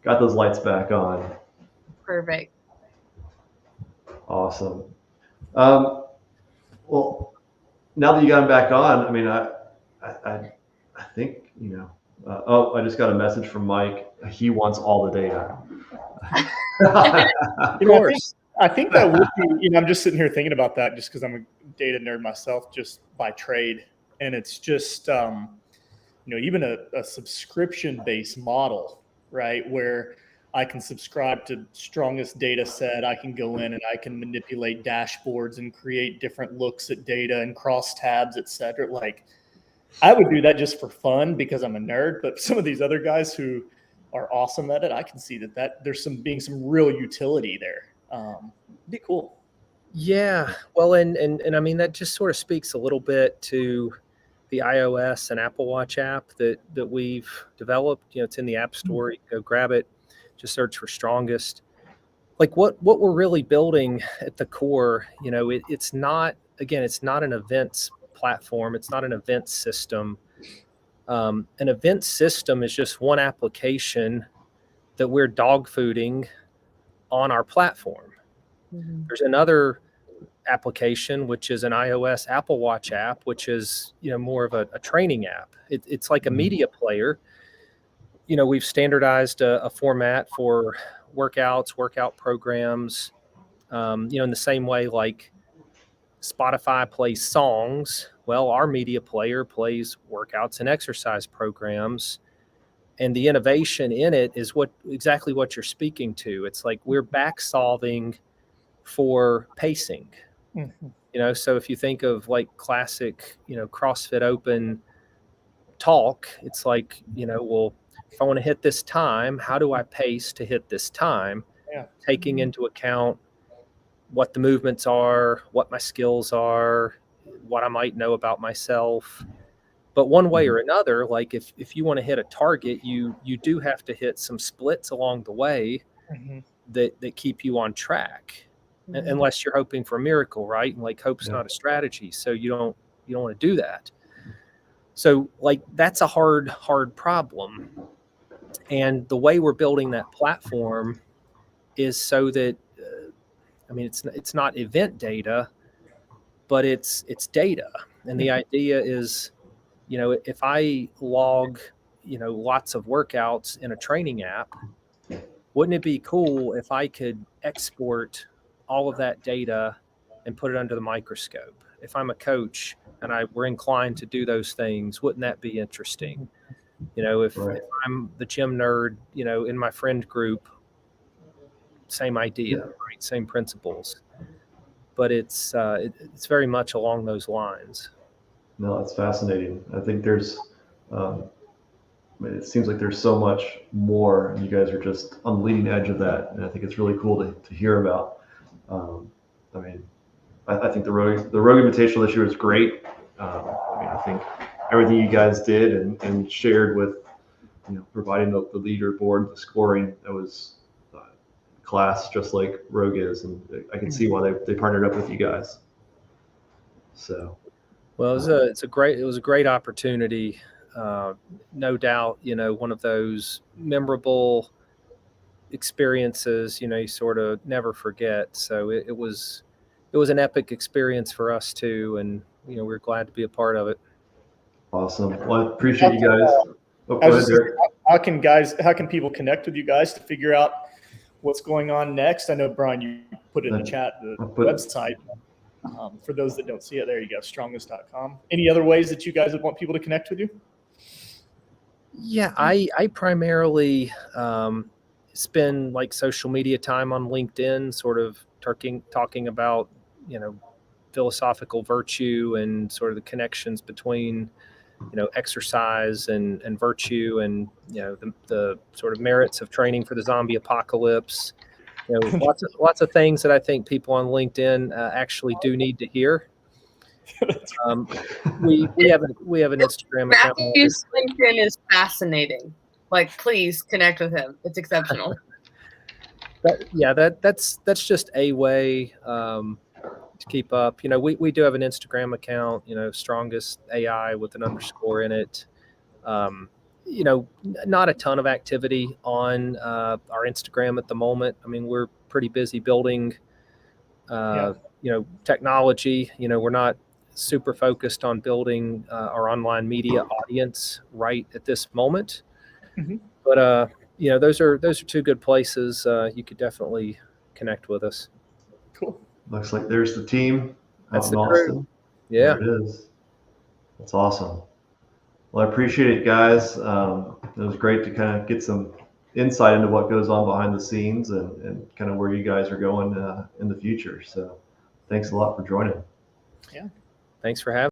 Got those lights back on. Perfect. Awesome. Well, now that you got them back on, I mean, I think, I just got a message from Mike. He wants all the data. Of course. I think that would be, I'm just sitting here thinking about that just because I'm a data nerd myself, just by trade. And it's just, even a subscription-based model, right, where I can subscribe to strongest data set. I can go in and I can manipulate dashboards and create different looks at data and cross tabs, et cetera. Like, I would do that just for fun because I'm a nerd, but some of these other guys who are awesome at it, I can see that there's some real utility there. Be cool. Yeah. Well, and I mean, that just sort of speaks a little bit to the iOS and Apple Watch app that we've developed. It's in the App Store. You can go grab it. Just search for strongest. Like what we're really building at the core, it's not an events platform. It's not an event system. An event system is just one application that we're dog fooding on our platform. Mm-hmm. There's another application, which is an iOS Apple Watch app, which is, more of a training app. It's like a media player. We've standardized a format for workouts, workout programs, in the same way like Spotify plays songs. Well, our media player plays workouts and exercise programs. And the innovation in it is exactly what you're speaking to. It's like we're back solving for pacing. Mm-hmm. So if you think of like classic, CrossFit Open talk, it's like, well, if I want to hit this time, how do I pace to hit this time? Yeah. Taking into account what the movements are, what my skills are, what I might know about myself. But one way or another, like if you want to hit a target, you do have to hit some splits along the way Mm-hmm. that keep you on track, unless you're hoping for a miracle, right? And like hope's not a strategy, so you don't want to do that. So like that's a hard problem. And the way we're building that platform is so that it's not event data, but it's data. And the idea is, if I log, lots of workouts in a training app, wouldn't it be cool if I could export all of that data and put it under the microscope? If I'm a coach and we're inclined to do those things, wouldn't that be interesting? If I'm the gym nerd, in my friend group, same idea, right? Same principles. But it's very much along those lines. No, that's fascinating. I think it seems like there's so much more, and you guys are just on the leading edge of that. And I think it's really cool to hear about. I think the Rogue Invitational this year is great. I think everything you guys did and shared with, providing the leaderboard, the scoring, that was class, just like Rogue is, and I can see why they partnered up with you guys. So, well, it was a great opportunity. No doubt, one of those memorable experiences, you sort of never forget. So it was an epic experience for us too, and we're glad to be a part of it. Awesome. Well, I appreciate you guys. Go ahead, Derek. How can people connect with you guys to figure out what's going on next? I know, Brian, you put in the chat the website. For those that don't see it, there you go, strongest.com. Any other ways that you guys would want people to connect with you? Yeah, I primarily spend like social media time on LinkedIn, sort of talking about, philosophical virtue and sort of the connections between, exercise and virtue, and, the sort of merits of training for the zombie apocalypse. Lots of things that I think people on LinkedIn actually do need to hear. We have an Instagram account. Matthew's LinkedIn is fascinating. Like, please connect with him. It's exceptional. That's just a way to keep up. We do have an Instagram account, Strongest AI with an underscore in it. Not a ton of activity on our Instagram at the moment. I mean, we're pretty busy building, technology. We're not super focused on building our online media audience right at this moment. Mm-hmm. But those are two good places. You could definitely connect with us. Cool. Looks like there's the team. That's out in the Austin. crew. Yeah, there it is. That's awesome. Well, I appreciate it, guys. It was great to kind of get some insight into what goes on behind the scenes and kind of where you guys are going in the future. So thanks a lot for joining. Yeah. Thanks for having me.